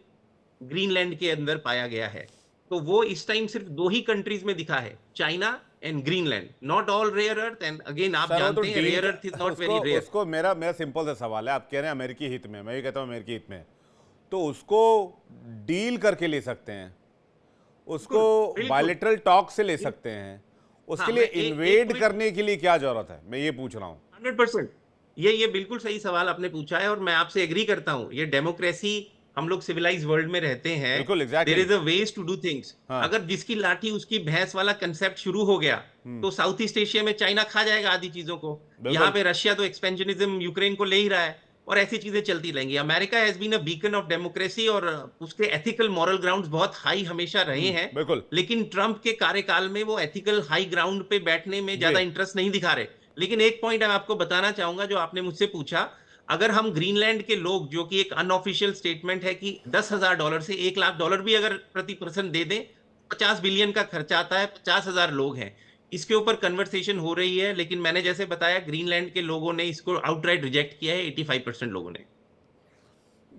ग्रीनलैंड के अंदर पाया गया है। तो वो इस टाइम सिर्फ 2 ही कंट्रीज में दिखा है, China and Greenland, not all rare earth. And again आप
सर, वो तो
जानते हैं
deal
rare earth is not
उसको
वेरी रेयर।
उसको मेरा मेरा सिंपल सा सवाल है, आप कह रहे हैं अमेरिकी हित में, मैं ये कहता हूँ अमेरिकी हित में, तो उसको डील करके ले सकते हैं, उसको
बिल्कुल।
बायलैटरल टॉक से ले सकते हैं, उसके
हाँ,
लिए
मैं एक
इन्वेड
पॉइंट
करने के लिए क्या जरूरत है, मैं ये पूछ रहा हूँ।
100%। ये बिल्कुल सही सवाल आपने पूछा है और मैं आपसे एग्री करता हूँ। ये डेमोक्रेसी, हम लोग सिविलाइज्ड वर्ल्ड में रहते हैं,
बिल्कुल,
there
exactly.
Is a ways to do things.
हाँ।
अगर जिसकी लाठी उसकी भैंस वाला कंसेप्ट शुरू हो गया, तो साउथ ईस्ट एशिया में चाइना खा जाएगा आधी चीजों को।
बिल्कुल।
यहाँ पे रशिया तो एक्सपेंशनिज्म यूक्रेन को ले ही रहा है, और ऐसी चीजें चलती रहेंगी। America has been a beacon of democracy, और उसके एथिकल मॉरल ग्राउंड्स बहुत हाई हमेशा रहे हैं।
बिल्कुल।
लेकिन ट्रंप के कार्यकाल में वो एथिकल हाई ग्राउंड पे बैठने में ज्यादा
जी।
इंटरेस्ट नहीं दिखा रहे। लेकिन एक पॉइंट मैं आपको बताना चाहूंगा जो आपने मुझसे पूछा, अगर हम ग्रीनलैंड के लोग, जो कि एक अनऑफिशियल स्टेटमेंट है कि $10,000 से $1,00,000 भी अगर प्रति पर्सन दे दें, 50 बिलियन का खर्चा आता है, 50,000 लोग हैं। इसके ऊपर कन्वर्सेशन हो रही है, लेकिन मैंने जैसे बताया ग्रीनलैंड के लोगों ने इसको आउटराइट रिजेक्ट किया है, 85% लोगों ने।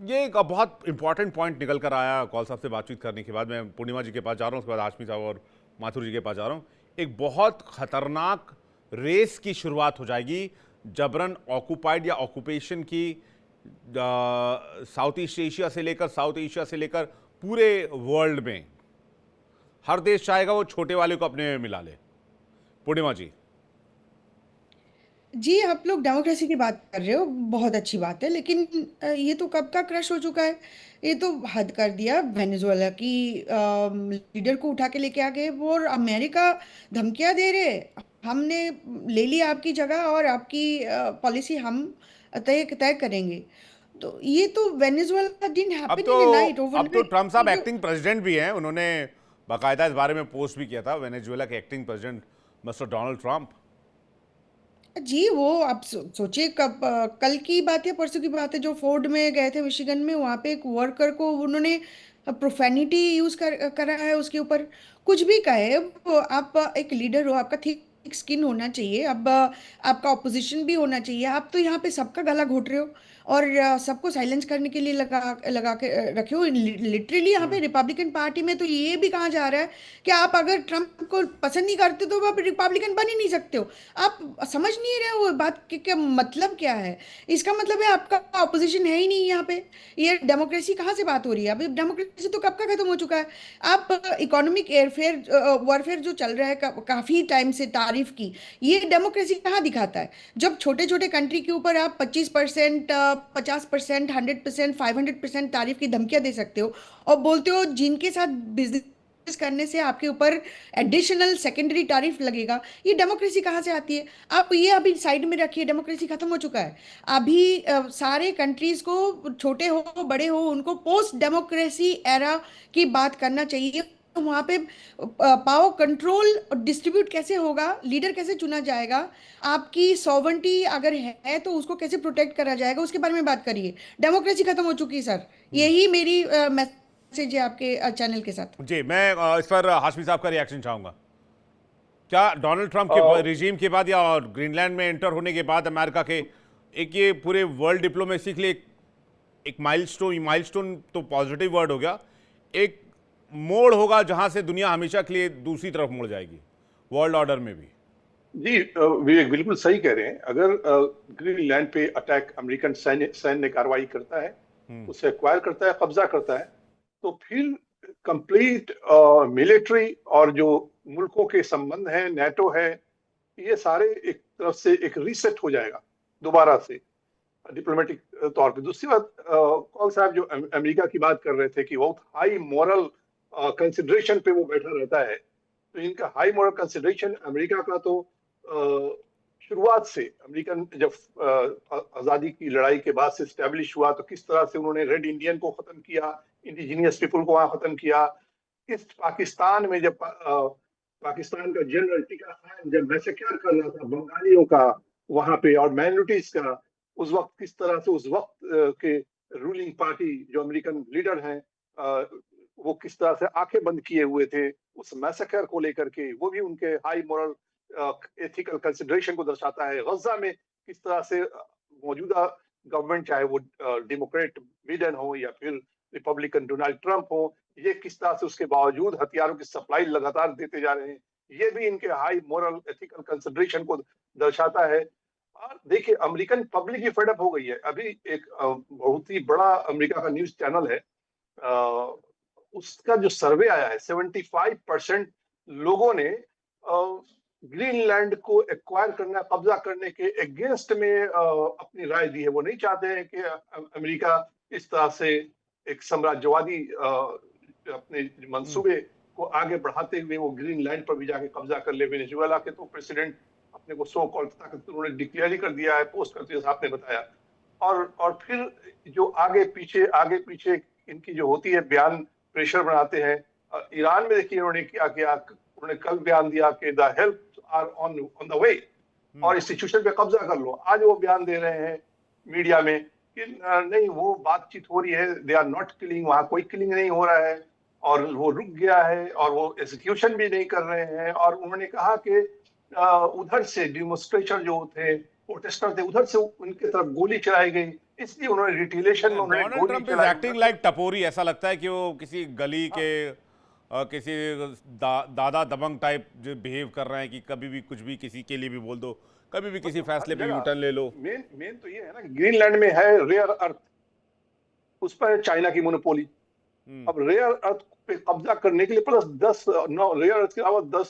ये एक बहुत इंपॉर्टेंट पॉइंट निकल कर आया कौल साहब से बातचीत करने के बाद। मैं पूर्णिमा जी के पास जा रहा हूँ, उसके बाद हाशमी साहब और माथुर जी के पास जा रहा हूँ। एक बहुत खतरनाक रेस की शुरुआत हो जाएगी, जबरन ऑक्युपाइड या ऑक्यूपेशन की, साउथ ईस्ट एशिया से लेकर पूरे वर्ल्ड में हर देश चाहेगा वो छोटे वाले को अपने में मिला ले। पूर्णिमा जी।
जी, आप लोग डेमोक्रेसी की बात कर रहे हो, बहुत अच्छी बात है, लेकिन ये तो कब का क्रश हो चुका है। ये तो हद कर दिया। वेनेजुएला की लीडर को उठा के लेके आ गए वो, और अमेरिका धमकियां दे रहे, हमने ले लिया आपकी जगह और आपकी पॉलिसी हम तय तय करेंगे। तो ये तो वेनेजुएला डिडंट
अब
हैपन
तो
इन अ नाइट,
अब तो
ओवरनाइट।
ट्रम्प साहब
ये तो
एक्टिंग प्रेसिडेंट भी हैं, उन्होंने बाकायदा इस बारे में पोस्ट भी किया था, वेनेजुएला के acting president mister Donald Trump.
जी, वो आप सोचिए, कल की बात है, परसों की बात है, जो फोर्ड में गए थे मिशिगन में, वहाँ पे एक वर्कर को उन्होंने प्रोफेनिटी यूज करा है उसके ऊपर। कुछ भी कहे वो, आप एक लीडर हो, आपका थिक स्किन होना चाहिए, अब आपका ऑपोजिशन भी होना चाहिए। आप तो यहाँ पे सबका गला घोट रहे हो और सबको साइलेंस करने के लिए लगा लगा के रखे हो। लिटरली यहाँ पे रिपब्लिकन पार्टी में तो ये भी कहा जा रहा है कि आप अगर ट्रम्प को पसंद नहीं करते तो आप रिपब्लिकन बन ही नहीं सकते हो। आप समझ नहीं रहे हो बात क्या मतलब क्या है। इसका मतलब है आपका ऑपोजिशन है ही नहीं यहाँ पे। ये डेमोक्रेसी कहाँ से बात हो रही है? अभी डेमोक्रेसी तो कब का खत्म हो चुका है। आप इकोनॉमिक एयरफेयर वॉरफेयर जो चल रहा है काफी टाइम से, तारीफ की, ये डेमोक्रेसी कहाँ दिखाता है? जब छोटे छोटे कंट्री के ऊपर आप 25%, 50%, 100%, 500% तारीफ की धमकियां दे सकते हो और बोलते हो जिनके साथ बिजनेस करने से आपके ऊपर एडिशनल सेकेंडरी तारीफ लगेगा। ये डेमोक्रेसी कहाँ से आती है? आप ये अभी साइड में रखिए, डेमोक्रेसी खत्म हो चुका है। अभी सारे कंट्रीज को, छोटे हो बड़े हो, उनको पोस्ट डेमोक्रेसी एरा की बात करना चाहिए। वहां पे पावर कंट्रोल और डिस्ट्रीब्यूट कैसे होगा, लीडर कैसे चुना जाएगा, आपकी सॉवरेंटी अगर है तो उसको कैसे प्रोटेक्ट करा जाएगा, उसके बारे में बात करिए। डेमोक्रेसी खत्म हो चुकी है सर। यही मेरी मैसेज है आपके चैनल के साथ।
जी, मैं इस पर हाशमी साहब का रिएक्शन चाहूंगा। क्या डोनाल्ड ट्रंप के रिजीम के बाद या और ग्रीनलैंड में एंटर होने के बाद अमेरिका के एक ये पूरे वर्ल्ड डिप्लोमेसी के लिए एक माइलस्टोन तो पॉजिटिव वर्ड हो गया, एक मोड़ होगा जहां से दुनिया हमेशा के लिए दूसरी तरफ मुड़ जाएगी वर्ल्ड ऑर्डर में भी?
जी विवेक बिल्कुल सही कह रहे हैं। अगर ग्रीनलैंड पे अटैक अमेरिकन सैन्य कार्रवाई करता है, उसे एक्वायर करता है, कब्जा करता है, तो फिर कंप्लीट मिलिट्री और जो मुल्कों के संबंध है, नेटो है, ये सारे एक तरफ से एक रीसेट हो जाएगा दोबारा से डिप्लोमेटिक तौर पे। दूसरी बात, कौल साहब जो अमेरिका की बात कर रहे थे कि बहुत हाई मॉरल कंसिडरेशन पे वो बैठा रहता है, तो इनका हाई मॉरल कंसिडरेशन अमेरिका का तो शुरुआत से, अमेरिकन जब आजादी की लड़ाई के बाद से स्टैब्लिश हुआ, तो किस तरह से उन्होंने रेड इंडियन को खत्म किया, इंडिजिनियस पीपल को वहां खत्म किया। इस पाकिस्तान में जब पाकिस्तान का जनरल टिका खान जब मैसेक्योर कर रहा था बंगालियों का वहां पे और माइनॉरिटीज का, उस वक्त किस तरह से उस वक्त के रूलिंग पार्टी जो अमेरिकन लीडर हैं, वो किस तरह से आंखें बंद किए हुए थे उस मैसेकर को लेकर के। वो भी उनके हाई मॉरल एथिकल कंसिडरेशन को दर्शाता है। गजा में किस तरह से मौजूदा गवर्नमेंट, चाहे वो डेमोक्रेट बिडेन हो या फिर रिपब्लिकन डोनाल्ड ट्रंप हो, ये किस तरह से उसके बावजूद हथियारों की सप्लाई लगातार देते जा रहे हैं, ये भी इनके हाई मॉरल एथिकल कंसिडरेशन को दर्शाता है। और देखिए, अमेरिकन पब्लिक ही फेडअप हो गई है। अभी एक बहुत ही बड़ा अमेरिका का न्यूज चैनल है, उसका जो सर्वे आया है, 75% लोगों ने ग्रीनलैंड को एक्वायर करना, कब्जा करने के अगेंस्ट में अपनी राय दी है। वो नहीं चाहते हैं कि अमेरिका इस तरह से एक साम्राज्यवादी अपने मंसूबे को आगे बढ़ाते हुए वो ग्रीनलैंड पर भी जाके कब्जा कर ले। वेनेजुएला के तो प्रेसिडेंट अपने को सो कॉल्ड ताकत उन्होंने डिक्लेयर ही कर दिया है, पोस्ट करते हुए आपने बताया। और फिर जो आगे पीछे इनकी जो होती है बयान, प्रेशर बनाते हैं। ईरान में देखिए उन्होंने क्या किया, उन्होंने कल बयान दिया कि the help are on the way और इंस्टीट्यूशन पे कब्जा कर लो। आज वो बयान दे रहे हैं मीडिया में कि नहीं, वो बातचीत हो रही है, दे आर नॉट किलिंग, वहां कोई किलिंग नहीं हो रहा है और वो रुक गया है और वो एग्जीक्यूशन भी नहीं कर रहे हैं। और उन्होंने कहा कि उधर से डिमोन्स्ट्रेशन जो थे, प्रोटेस्टर थे, उधर से उनके तरफ गोली चलाई गई, इसलिए उन्होंने रिटेलिएशन में उन्होंने गोली चलाई।
एक्टिंग लाइक टपोरी, ऐसा लगता है कि वो किसी गली के किसी दादा दबंग टाइप जो बिहेव कर रहे हैं कि कभी भी कुछ भी किसी के लिए भी बोल दो, कभी भी किसी फैसले पे यूटर्न ले लो।
मेन तो ये है ना, ग्रीनलैंड में है रेयर अर्थ, उस पर चाइना की मोनोपोली। अब रेयर अर्थ पे कब्जा करने के लिए प्लस 9 रेयर अर्थ के अलावा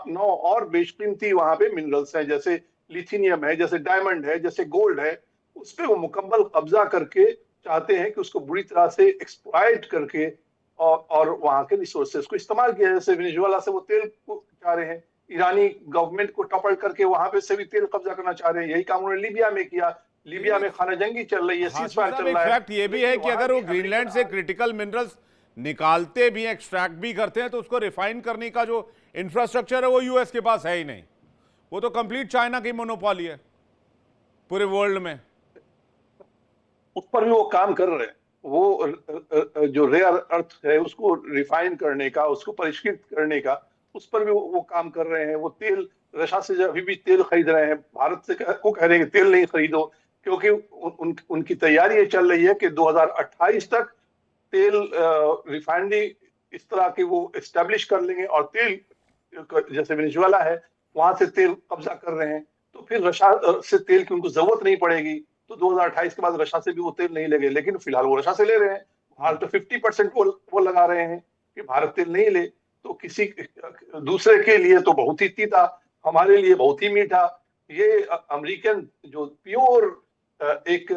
9 और बेशकीमती वहां पे मिनरल्स हैं, जैसे लिथियम है, जैसे डायमंड है, जैसे गोल्ड है। उस पे वो मुकम्मल कब्जा करके चाहते हैं कि उसको बुरी तरह से एक्सप्लॉइट करके और वहां के रिसोर्सेज को इस्तेमाल किया। जैसे वेनेजुएला से वो तेल को चाह रहे हैं, ईरानी गवर्नमेंट को टॉपल करके वहां पे से भी तेल कब्जा करना चाह रहे हैं। यही काम उन्होंने लीबिया में किया। लीबिया में खाना जंगी चल रही है, सीजफायर चल रहा है।
फैक्ट ये भी है कि अगर वो ग्रीनलैंड से क्रिटिकल मिनरल्स निकालते भी, एक्सट्रैक्ट भी करते हैं, तो उसको रिफाइन करने का जो इंफ्रास्ट्रक्चर है वो यूएस के पास है ही नहीं। वो तो कंप्लीट चाइना की मोनोपोली है पूरे वर्ल्ड में।
उस पर भी वो काम कर रहे हैं। वो जो रेयर अर्थ है उसको रिफाइन करने का, उसको परिष्कृत करने का, उस पर भी वो काम कर रहे हैं। वो तेल रशिया से अभी भी तेल खरीद रहे हैं। भारत से वो कह रहे हैं कि तेल नहीं खरीदो, क्योंकि उनकी तैयारी ये चल रही है कि 2028 तक तेल रिफाइनरी इस तरह के वो एस्टेब्लिश कर लेंगे और तेल, जैसे वेनेजुएला है वहां से तेल कब्जा कर रहे हैं, तो फिर रशिया से तेल की उनको जरूरत नहीं पड़ेगी। तो 2028 के बाद रशिया से भी वो तेल नहीं लेंगे, लेकिन फिलहाल वो रशिया से ले रहे हैं। भारत तो 50% वो लगा रहे हैं कि भारत तेल नहीं ले, तो किसी दूसरे के लिए तो बहुत ही तीता, हमारे लिए बहुत ही मीठा। ये अमेरिकन जो प्योर एक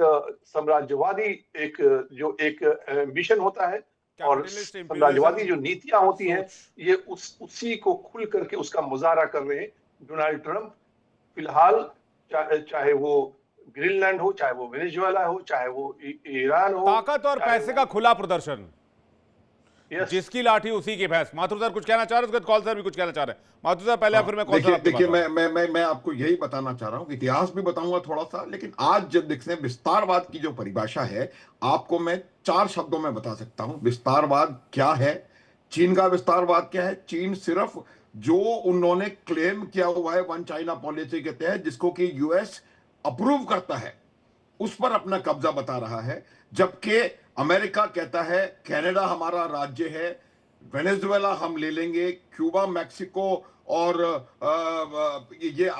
साम्राज्यवादी एक एम्बिशन होता है और साम्राज्यवादी जो नीतियां होती हैं, ये उसी को खुल करके उसका मुजाहरा कर रहे हैं डोनाल्ड ट्रंप। फिलहाल चाहे वो ग्रीनलैंड हो, चाहे वो वेनेजुएला हो, चाहे वो ईरान हो,
ताकत और पैसे का खुला प्रदर्शन, जिसकी लाठी उसी की भैंस। माथुर सर कुछ कहना चाह रहे हैं, उसके कॉल सर भी कुछ कहना चाह रहे हैं। माथुर सर पहले, फिर मैं कॉल सर।
देखिए मैं आपको यही बताना चाह रहा हूं, इतिहास भी बताऊंगा थोड़ा सा, लेकिन आज जब देखते हैं विस्तारवाद की जो परिभाषा है, आपको मैं 4 शब्दों में बता सकता हूं विस्तारवाद क्या है, चीन का विस्तारवाद क्या है? चीन सिर्फ जो उन्होंने क्लेम किया हुआ है वन चाइना पॉलिसी के तहत, जिसको कि यूएस अप्रूव करता है, उस पर अपना कब्जा बता रहा है। जबकि अमेरिका कहता है कनाडा हमारा राज्य है, वेनेजुएला हम ले लेंगे, क्यूबा, मैक्सिको और ये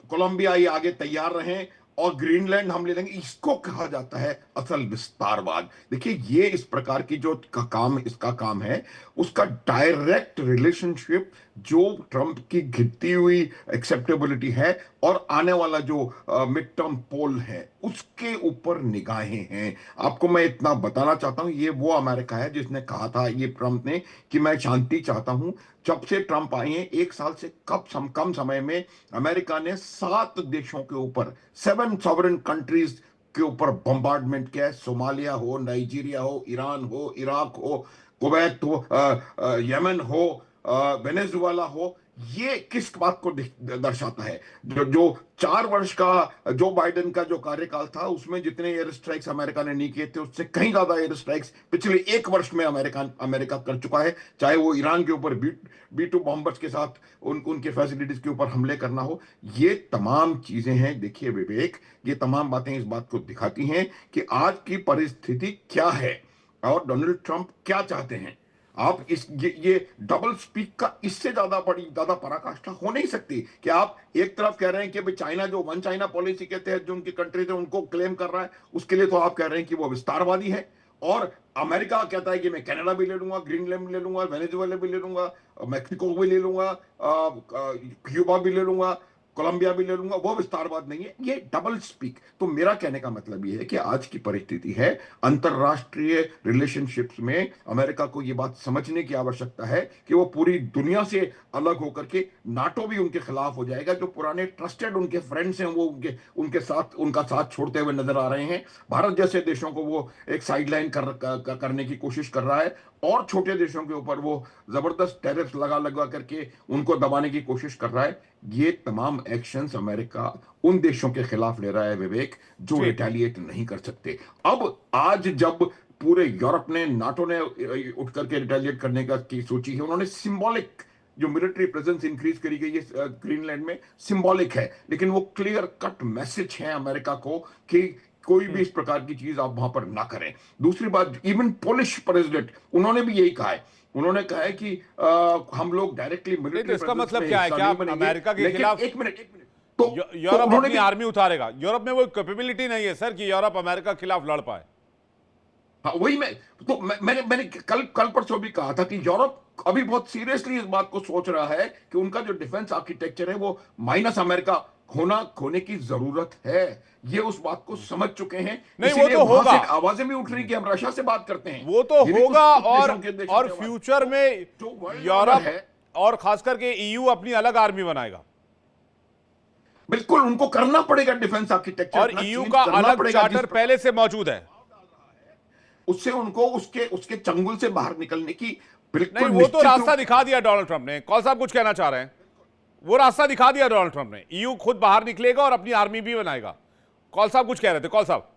कोलंबिया ये आगे तैयार रहें, और ग्रीनलैंड हम ले लेंगे। इसको कहा जाता है असल विस्तारवाद। देखिए, ये इस प्रकार की जो इसका काम है, उसका डायरेक्ट रिलेशनशिप जो ट्रंप की गिरती हुई एक्सेप्टेबिलिटी है और आने वाला जो मिड टर्म पोल है उसके ऊपर निगाहें हैं। आपको मैं इतना बताना चाहता हूं, ये वो अमेरिका है जिसने कहा था, ये ट्रंप ने, कि मैं शांति चाहता हूं। जब से ट्रंप आए हैं, एक साल से कम समय में अमेरिका ने 7 देशों के ऊपर, 7 सॉवरेन कंट्रीज के ऊपर बम्बार्डमेंट किया है। सोमालिया हो, नाइजीरिया हो, ईरान हो, इराक हो, कुवैत हो, यमन हो, वेनेजुएला हो। ये किस बात को दर्शाता है? जो 4 वर्ष का जो बाइडेन का जो कार्यकाल था, उसमें जितने एयर स्ट्राइक्स अमेरिका ने नहीं किए थे, उससे कहीं ज्यादा एयर स्ट्राइक्स पिछले 1 वर्ष में अमेरिका कर चुका है। चाहे वो ईरान के ऊपर B-2 बॉम्बर्स के साथ उनके फैसिलिटीज के ऊपर हमले करना हो। ये तमाम चीजें हैं। देखिए विवेक, ये तमाम बातें इस बात को दिखाती हैं कि आज की परिस्थिति क्या है और डोनाल्ड ट्रंप क्या चाहते हैं। आप ये डबल स्पीक का इससे ज्यादा पराकाष्ठा हो नहीं सकती कि आप एक तरफ कह रहे हैं कि भाई चाइना जो वन चाइना पॉलिसी के तहत जो उनकी कंट्रीज है उनको क्लेम कर रहा है, उसके लिए तो आप कह रहे हैं कि वो विस्तारवादी है, और अमेरिका कहता है कि मैं कनाडा भी ले लूंगा, ग्रीनलैंड भी ले लूंगा, वेनेजुएला भी ले लूंगा, मैक्सिको भी ले लूंगा, क्यूबा भी ले लूंगा, कोलंबिया भी ले लूंगा। वो विस्तारवाद नहीं है, ये डबल स्पीक। तो मेरा कहने का मतलब ये है कि आज की परिस्थिति है, अंतरराष्ट्रीय रिलेशनशिप्स में अमेरिका को ये बात समझने की आवश्यकता है कि वो पूरी दुनिया से अलग होकर के, नाटो भी उनके खिलाफ हो जाएगा। जो पुराने ट्रस्टेड उनके फ्रेंड्स हैं वो उनका साथ छोड़ते हुए नजर आ रहे हैं। भारत जैसे देशों को वो एक साइडलाइन करने की कोशिश कर रहा है, और छोटे देशों के ऊपर वो जबरदस्त टैरिफ लगा करके उनको दबाने की कोशिश कर रहा है। ये तमाम एक्शंस अमेरिका उन देशों के खिलाफ ले रहा है विवेक, जो रिटेलिएट नहीं कर सकते। अब आज जब पूरे यूरोप ने, नाटो ने उठ करके रिटेलिएट करने की सोची है, उन्होंने सिंबॉलिक जो मिलिट्री प्रेजेंस इंक्रीज करी गई है ग्रीनलैंड में, सिंबॉलिक है, लेकिन वो क्लियर कट मैसेज है अमेरिका को कि कोई भी इस प्रकार की चीज आप वहां पर ना करें। दूसरी बात, इवन पोलिश प्रेसिडेंट, उन्होंने भी यही कहा है। उन्होंने कहा है कि हम लोग डायरेक्टली
नहीं, तो
मिलिट्री
इसका मतलब क्या है? क्या आप अमेरिका के खिलाफ
एक मिनट तो
यूरोप
उन्होंने
अपनी आर्मी उतारेगा? यूरोप में वो कैपेबिलिटी नहीं है सर कि यूरोप अमेरिका के खिलाफ लड़ पाए।
हाँ, वही मैंने कल परसों भी कहा था कि यूरोप अभी बहुत सीरियसली इस बात को सोच रहा है कि उनका जो डिफेंस आर्किटेक्चर है वो माइनस अमेरिका खोने की जरूरत है। ये उस बात को समझ चुके हैं।
नहीं, वो तो होगा।
आवाजें भी उठ रही कि हम रशिया से बात करते हैं,
वो तो होगा। और
जो
फ्यूचर में यूरोप और खास करके EU अपनी अलग आर्मी बनाएगा।
बिल्कुल, उनको करना पड़ेगा डिफेंस आर्किटेक्चर,
और EU का अलग चार्टर पहले से मौजूद है।
उससे उनको उसके चंगुल से बाहर निकलने की बिल्कुल
नहीं, वो तो रास्ता दिखा दिया डोनाल्ड ट्रंप ने। कौल साहब कुछ कहना चाह रहे हैं? वो रास्ता दिखा दिया डोनाल्ड ट्रंप ने। EU खुद बाहर निकलेगा और अपनी आर्मी भी बनाएगा। कौल साहब कुछ कह रहे थे? कौल साहब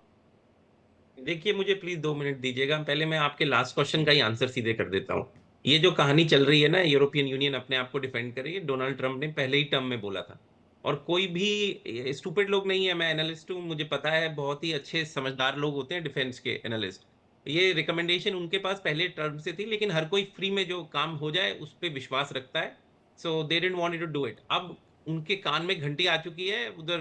देखिए, मुझे प्लीज 2 मिनट दीजिएगा। पहले मैं आपके लास्ट क्वेश्चन का ही आंसर सीधे कर देता हूँ। ये जो कहानी चल रही है ना, यूरोपियन यूनियन अपने आप को डिफेंड करे, ये डोनाल्ड ट्रंप ने पहले ही टर्म में बोला था। और कोई भी स्टूपिड लोग नहीं है। मैं एनालिस्ट हूँ, मुझे पता है, बहुत ही अच्छे समझदार लोग होते हैं डिफेंस के एनालिस्ट। ये रिकमेंडेशन उनके पास पहले टर्म से थी, लेकिन हर कोई फ्री में जो काम हो जाए उस पर विश्वास रखता है। So they didn't want to do it. अब उनके कान में घंटी आ चुकी है, उधर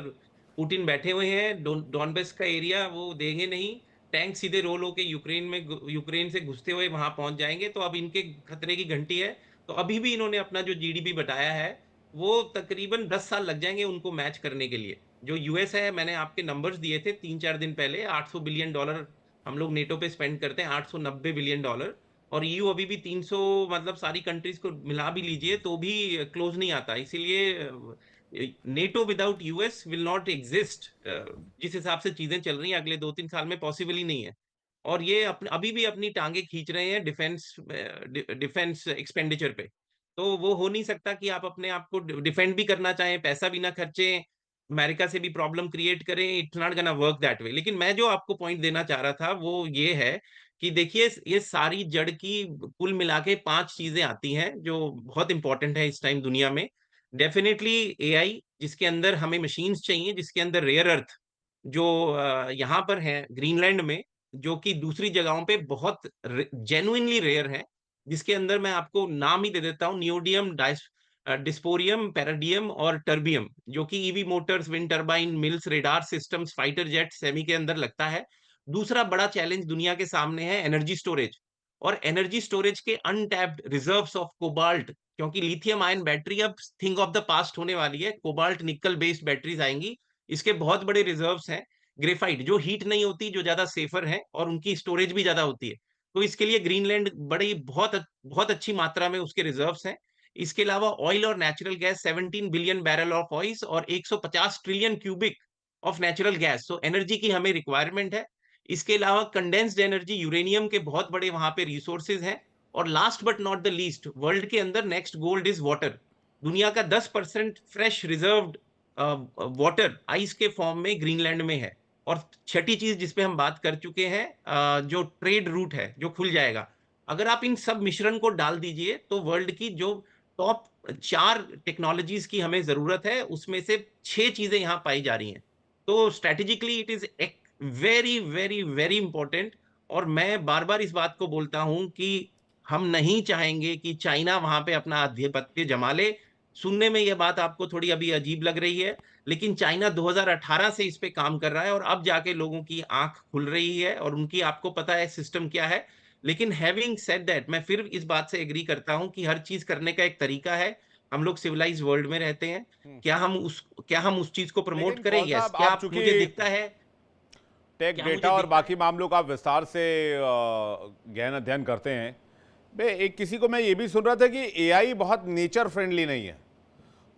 पुतिन बैठे हुए हैं, डॉनबेस का एरिया वो देंगे नहीं। टैंक सीधे रोल होके यूक्रेन से घुसते हुए वहां पहुंच जाएंगे। तो अब इनके खतरे की घंटी है। तो अभी भी इन्होंने अपना जो GDP बताया है, वो तकरीबन 10 साल लग जाएंगे उनको मैच करने के लिए। जो यूएस है, मैंने आपके नंबर्स दिए थे 3-4 दिन पहले, $800 बिलियन हम लोग नेटो पे स्पेंड करते हैं, $890 बिलियन। और EU अभी भी 300, मतलब सारी कंट्रीज को मिला भी लीजिए तो भी क्लोज नहीं आता। इसीलिए NATO without US will not exist. जिस हिसाब से चीजें चल रही हैं अगले 2-3 साल में पॉसिबल ही नहीं है। और ये अभी भी अपनी टांगे खींच रहे हैं डिफेंस एक्सपेंडिचर पे। तो वो हो नहीं सकता कि आप अपने आप को डिफेंड भी करना चाहें, पैसा भी ना खर्चें, अमेरिका से भी प्रॉब्लम क्रिएट करें। It's not gonna work that way. लेकिन मैं जो आपको पॉइंट देना चाह रहा था वो ये है कि देखिए ये सारी जड़ की कुल मिला के 5 चीजें आती हैं जो बहुत इंपॉर्टेंट है इस टाइम दुनिया में। डेफिनेटली एआई, जिसके अंदर हमें मशीन्स चाहिए, जिसके अंदर रेयर अर्थ जो यहाँ पर है ग्रीनलैंड में, जो कि दूसरी जगहों पे बहुत जेन्युइनली रेयर है, जिसके अंदर मैं आपको नाम ही दे देता हूँ, नियोडियम, डिस्पोरियम, पैराडियम और टर्बियम, जो कि EV Motors, wind turbine, mills, radar systems, fighter jet, semi के अंदर लगता है। दूसरा बड़ा चैलेंज दुनिया के सामने है एनर्जी स्टोरेज, और एनर्जी स्टोरेज के अनटैप्ड रिजर्व्स ऑफ कोबाल्ट, क्योंकि लिथियम आयन बैटरी अब थिंग ऑफ द पास्ट होने वाली है, कोबाल्ट निकल बेस्ड बैटरीज आएंगी, इसके बहुत बड़े रिजर्व्स हैं। ग्रेफाइट जो हीट नहीं होती, जो ज्यादा सेफर है और उनकी स्टोरेज भी ज्यादा होती है, तो इसके लिए ग्रीनलैंड बड़ी बहुत बहुत अच्छी मात्रा में उसके रिजर्व्स हैं। इसके अलावा ऑयल और natural gas, 17 billion barrel of oil और 150 trillion cubic of natural gas, तो एनर्जी की हमें रिक्वायरमेंट है। इसके अलावा कंडेंस्ड एनर्जी, यूरेनियम के बहुत बड़े वहां पे रिसोर्सेज हैं। और last but not the least, world के अंदर नेक्स्ट गोल्ड इज वाटर। दुनिया का 10% फ्रेश रिजर्व्ड वाटर आइस के फॉर्म में ग्रीनलैंड में है। और छठी चीज जिसपे हम बात कर चुके हैं, जो ट्रेड रूट है जो खुल जाएगा, अगर आप इन सब मिश्रण को डाल दीजिए तो वर्ल्ड की जो टॉप 4 टेक्नोलॉजीज की हमें जरूरत है, उसमें से 6 चीजें यहाँ पाई जा रही हैं। तो strategically it is very very very important. और मैं बार बार इस बात को बोलता हूं कि हम नहीं चाहेंगे कि चाइना वहां पे अपना आधिपत्य जमा ले। सुनने में यह बात आपको थोड़ी अभी अजीब लग रही है, लेकिन चाइना 2018 से इस पे काम कर रहा है और अब जाके लोगों की आंख खुल रही है और उनकी, आपको पता है सिस्टम क्या है। लेकिन हैविंग सेड दैट, मैं फिर इस बात से एग्री करता हूं कि हर चीज करने का एक तरीका है। हम लोग सिविलाइज वर्ल्ड में रहते हैं, क्या हम उस चीज को प्रमोट
लेकिन
करें?
कौन
यस।
साहब,
क्या
आप
आप,
चूंकि
मुझे दिखता है,
टेक
क्या
डेटा
मुझे
और
दिखता
बाकी
है?
मामलों का आप विस्तार से गहन अध्ययन करते हैं। बे एक किसी को मैं ये भी सुन रहा था कि एआई बहुत नेचर फ्रेंडली नहीं है,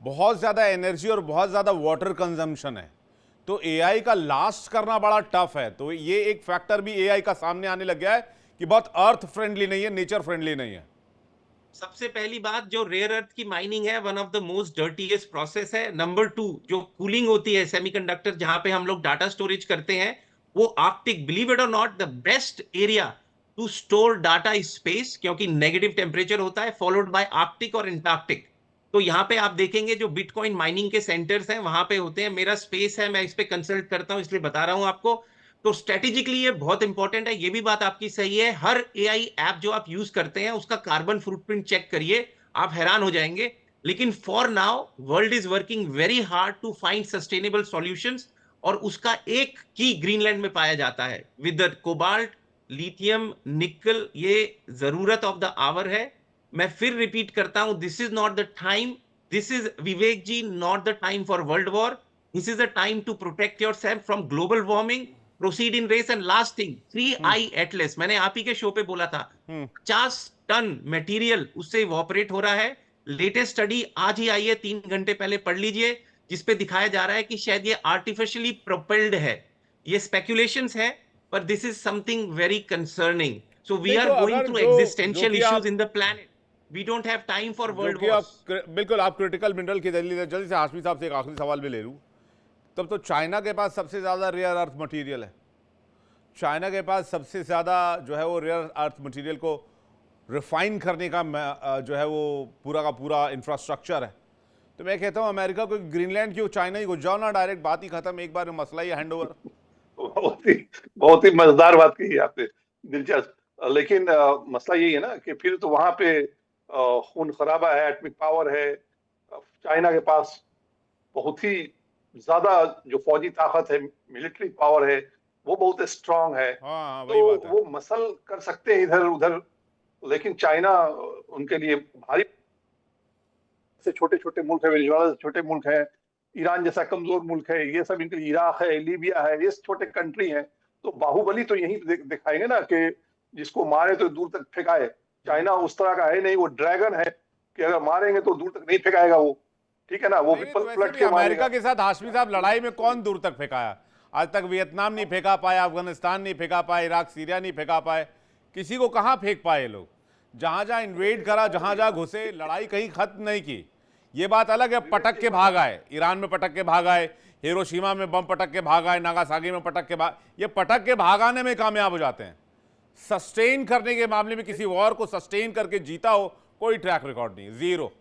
बहुत ज़्यादा एनर्जी और बहुत ज़्यादा वाटर कंजम्पशन है, तो एआई का लास्ट करना बड़ा टफ है। तो ये एक फैक्टर भी एआई का सामने आने लग गया है कि बहुत अर्थ फ्रेंडली नहीं है, नेचर फ्रेंडली नहीं है।
सबसे पहली बात, जो रेयर अर्थ की माइनिंग है, one of the most dirtiest process है। नंबर 2, जो कूलिंग होती है सेमीकंडक्टर, जहां पे हम लोग डाटा स्टोरेज करते हैं, वो आर्कटिक, बिलीव इट और नॉट, the best area to store data is space, क्योंकि नेगेटिव टेम्परेचर होता है, फॉलोड बाय आर्कटिक और एंटार्क्टिक। तो यहाँ पे आप देखेंगे जो बिटकॉइन माइनिंग के सेंटर्स हैं वहां पे होते हैं। मेरा स्पेस है, मैं इस पे कंसल्ट करता हूं, इसलिए बता रहा हूं आपको। तो स्ट्रेटेजिकली ये बहुत इंपॉर्टेंट है। ये भी बात आपकी सही है, हर एआई ऐप जो आप यूज करते हैं उसका कार्बन फुटप्रिंट चेक करिए, आप हैरान हो जाएंगे। लेकिन for now world is working very hard to find sustainable solutions, और उसका एक की ग्रीनलैंड में पाया जाता है, विद द कोबाल्ट, लिथियम, निकल। ये जरूरत ऑफ द आवर है। मैं फिर रिपीट करता हूं, this is not the time, this is, Vivek ji, not the time for world war, this is the time to protect your self from global warming, proceed in race. And last thing, 3I Atlas, मैंने आप ही के show पे बोला था, 50 ton material उससे evaporate हो रहा है। लेटेस्ट स्टडी आज ही आई है, 3 घंटे पहले पढ़ लीजिए, जिसपे दिखाया जा रहा है कि शायद ये आर्टिफिशियली प्रोपेल्ड है। ये स्पेक्यूलेशंस है, पर this is something very concerning. So we
नहीं,
आर
तो
गोइंग
अगर
थ्रू
जो जो
एग्जिस्टेंशियल
कि
इश्यूज
आप
in the planet. We don't have time for
जो
वर्ल्ड
कि आप
वॉर्स।
बिल्कुल, आप क्रिटिकल मिनरल की जल्दी से हाशमी साहब से एक आखिरी सवाल भी ले लूं। तब तो चाइना के पास सबसे ज़्यादा रेयर अर्थ मटेरियल है, चाइना के पास सबसे ज़्यादा जो है वो रेयर अर्थ मटेरियल को रिफाइन करने का जो है वो पूरा का पूरा इंफ्रास्ट्रक्चर है। तो मैं कहता हूँ अमेरिका को ग्रीनलैंड क्यों, चाइना ही घुस जाओ ना, डायरेक्ट बात ही खत्म, एक बार में मसला ही हैंड ओवर।
बहुत ही मजेदार बात कही आपने, दिलचस्प। लेकिन मसला यही है ना कि फिर तो वहां पे खून खराबा है, एटॉमिक पावर है, चाइना के पास बहुत ही ज्यादा जो फौजी ताकत है, मिलिट्री पावर है, वो बहुत स्ट्रांग है।
हाँ,
तो
वही बात है।
वो मसल कर सकते हैं इधर उधर, लेकिन चाइना उनके लिए भारी से छोटे छोटे मुल्क है, वेनेजुएला से छोटे मुल्क है, ईरान जैसा कमजोर मुल्क है, ये सब इनके लिए, इराक है, लीबिया है, ये छोटे कंट्री हैं। तो बाहुबली तो यही दिखाएंगे ना कि जिसको मारे तो दूर तक फेंकाए। चाइना उस तरह का है नहीं, वो ड्रैगन है कि अगर मारेंगे तो दूर तक नहीं फेंकाएगा वो, ठीक है ना, वो भी
नहीं, तो वैसे
पलट
भी
के
अमेरिका
मारेगा।
के साथ हाशमी साहब लड़ाई में कौन दूर तक फेंकाया? आज तक वियतनाम नहीं फेंका पाया, अफगानिस्तान नहीं फेंका पाए, इराक सीरिया नहीं फेंका पाए, किसी को कहाँ फेंक पाए लोग? जहां जहां इन्वेड करा, जहां जहां घुसे, लड़ाई कहीं खत्म नहीं की। ये बात अलग है, पटक के भाग आए, ईरान में पटक के भाग आए, हिरोशिमा में बम पटक के भाग आए, नागासाकी में पटक के भाग, ये पटक के भाग आने में कामयाब हो जाते हैं। सस्टेन करने के मामले में किसी वॉर को सस्टेन करके जीता हो, कोई ट्रैक रिकॉर्ड नहीं, जीरो।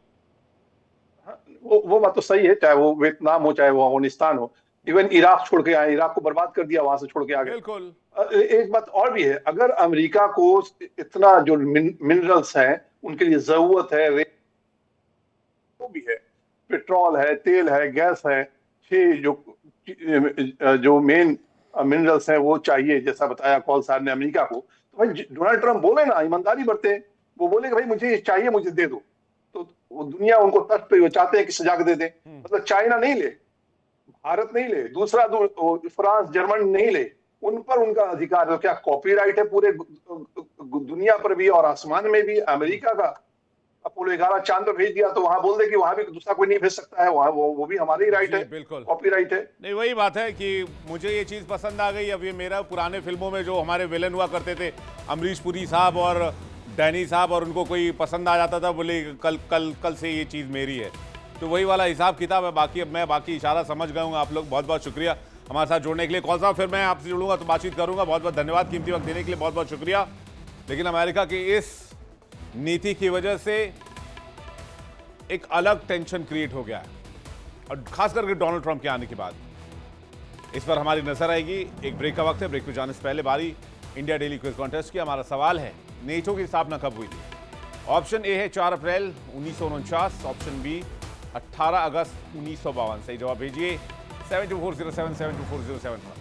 वो बात तो सही है, चाहे वो वियतनाम हो चाहे वो अफगानिस्तान हो, इवन इराक छोड़ के आए, इराक को बर्बाद कर दिया, वहां से छोड़ के आ गए।
बिल्कुल।
एक बात और भी है, अगर अमेरिका को इतना जो मिनरल्स हैं उनके लिए जरूरत है, वो भी है, पेट्रोल है, तेल है, गैस है, 6 जो मेन मिनरल्स हैं वो चाहिए, जैसा बताया कौल साहब ने अमेरिका को, तो भाई डोनाल्ड ट्रंप बोले ना, ईमानदारी बरते, वो बोले कि भाई मुझे ये चाहिए, मुझे दे दो, तो वो दुनिया उनको तख्त पे वो चाहते हैं कि सजा के दे दे। मतलब चाइना नहीं ले, भारत नहीं ले, दूसरा फ्रांस जर्मन नहीं ले, उन पर उनका अधिकार है। क्या कॉपीराइट है पूरे दुनिया पर भी और आसमान में भी? अमेरिका का अपोलो 11 चांद पर भेज दिया तो वहां बोल दे कि वहां भी दूसरा कोई नहीं भेज सकता है, वहां वो भी हमारी ही राइट है,
बिल्कुल
कॉपीराइट है।
नहीं, वही बात है कि मुझे ये चीज पसंद आ गई। अब ये मेरा पुराने फिल्मों में जो हमारे विलन हुआ करते थे, अमरीश पुरी साहब और डैनी साहब, और उनको कोई पसंद आ जाता था, बोले कल कल कल से ये चीज़ मेरी है, तो वही वाला हिसाब किताब है। बाकी अब मैं बाकी इशारा समझ गया हूँ। आप लोग बहुत बहुत शुक्रिया हमारे साथ जुड़ने के लिए। कौन सा फिर मैं आपसे जुड़ूंगा तो बातचीत करूंगा। बहुत बहुत धन्यवाद कीमती वक्त देने के लिए, बहुत बहुत शुक्रिया। लेकिन अमेरिका की इस नीति की वजह से एक अलग टेंशन क्रिएट हो गया है, और खास करके डोनाल्ड ट्रंप के आने के बाद इस पर हमारी नजर आएगी। एक ब्रेक का वक्त है। ब्रेक पे जाने से पहले बारी इंडिया डेली क्विज कॉन्टेस्ट की। हमारा सवाल है, नेटो की स्थापना कब हुई थी? ऑप्शन ए है 4 अप्रैल 1949, ऑप्शन बी 18 अगस्त 1952। सही जवाब भेजिए 724077 724071 पर।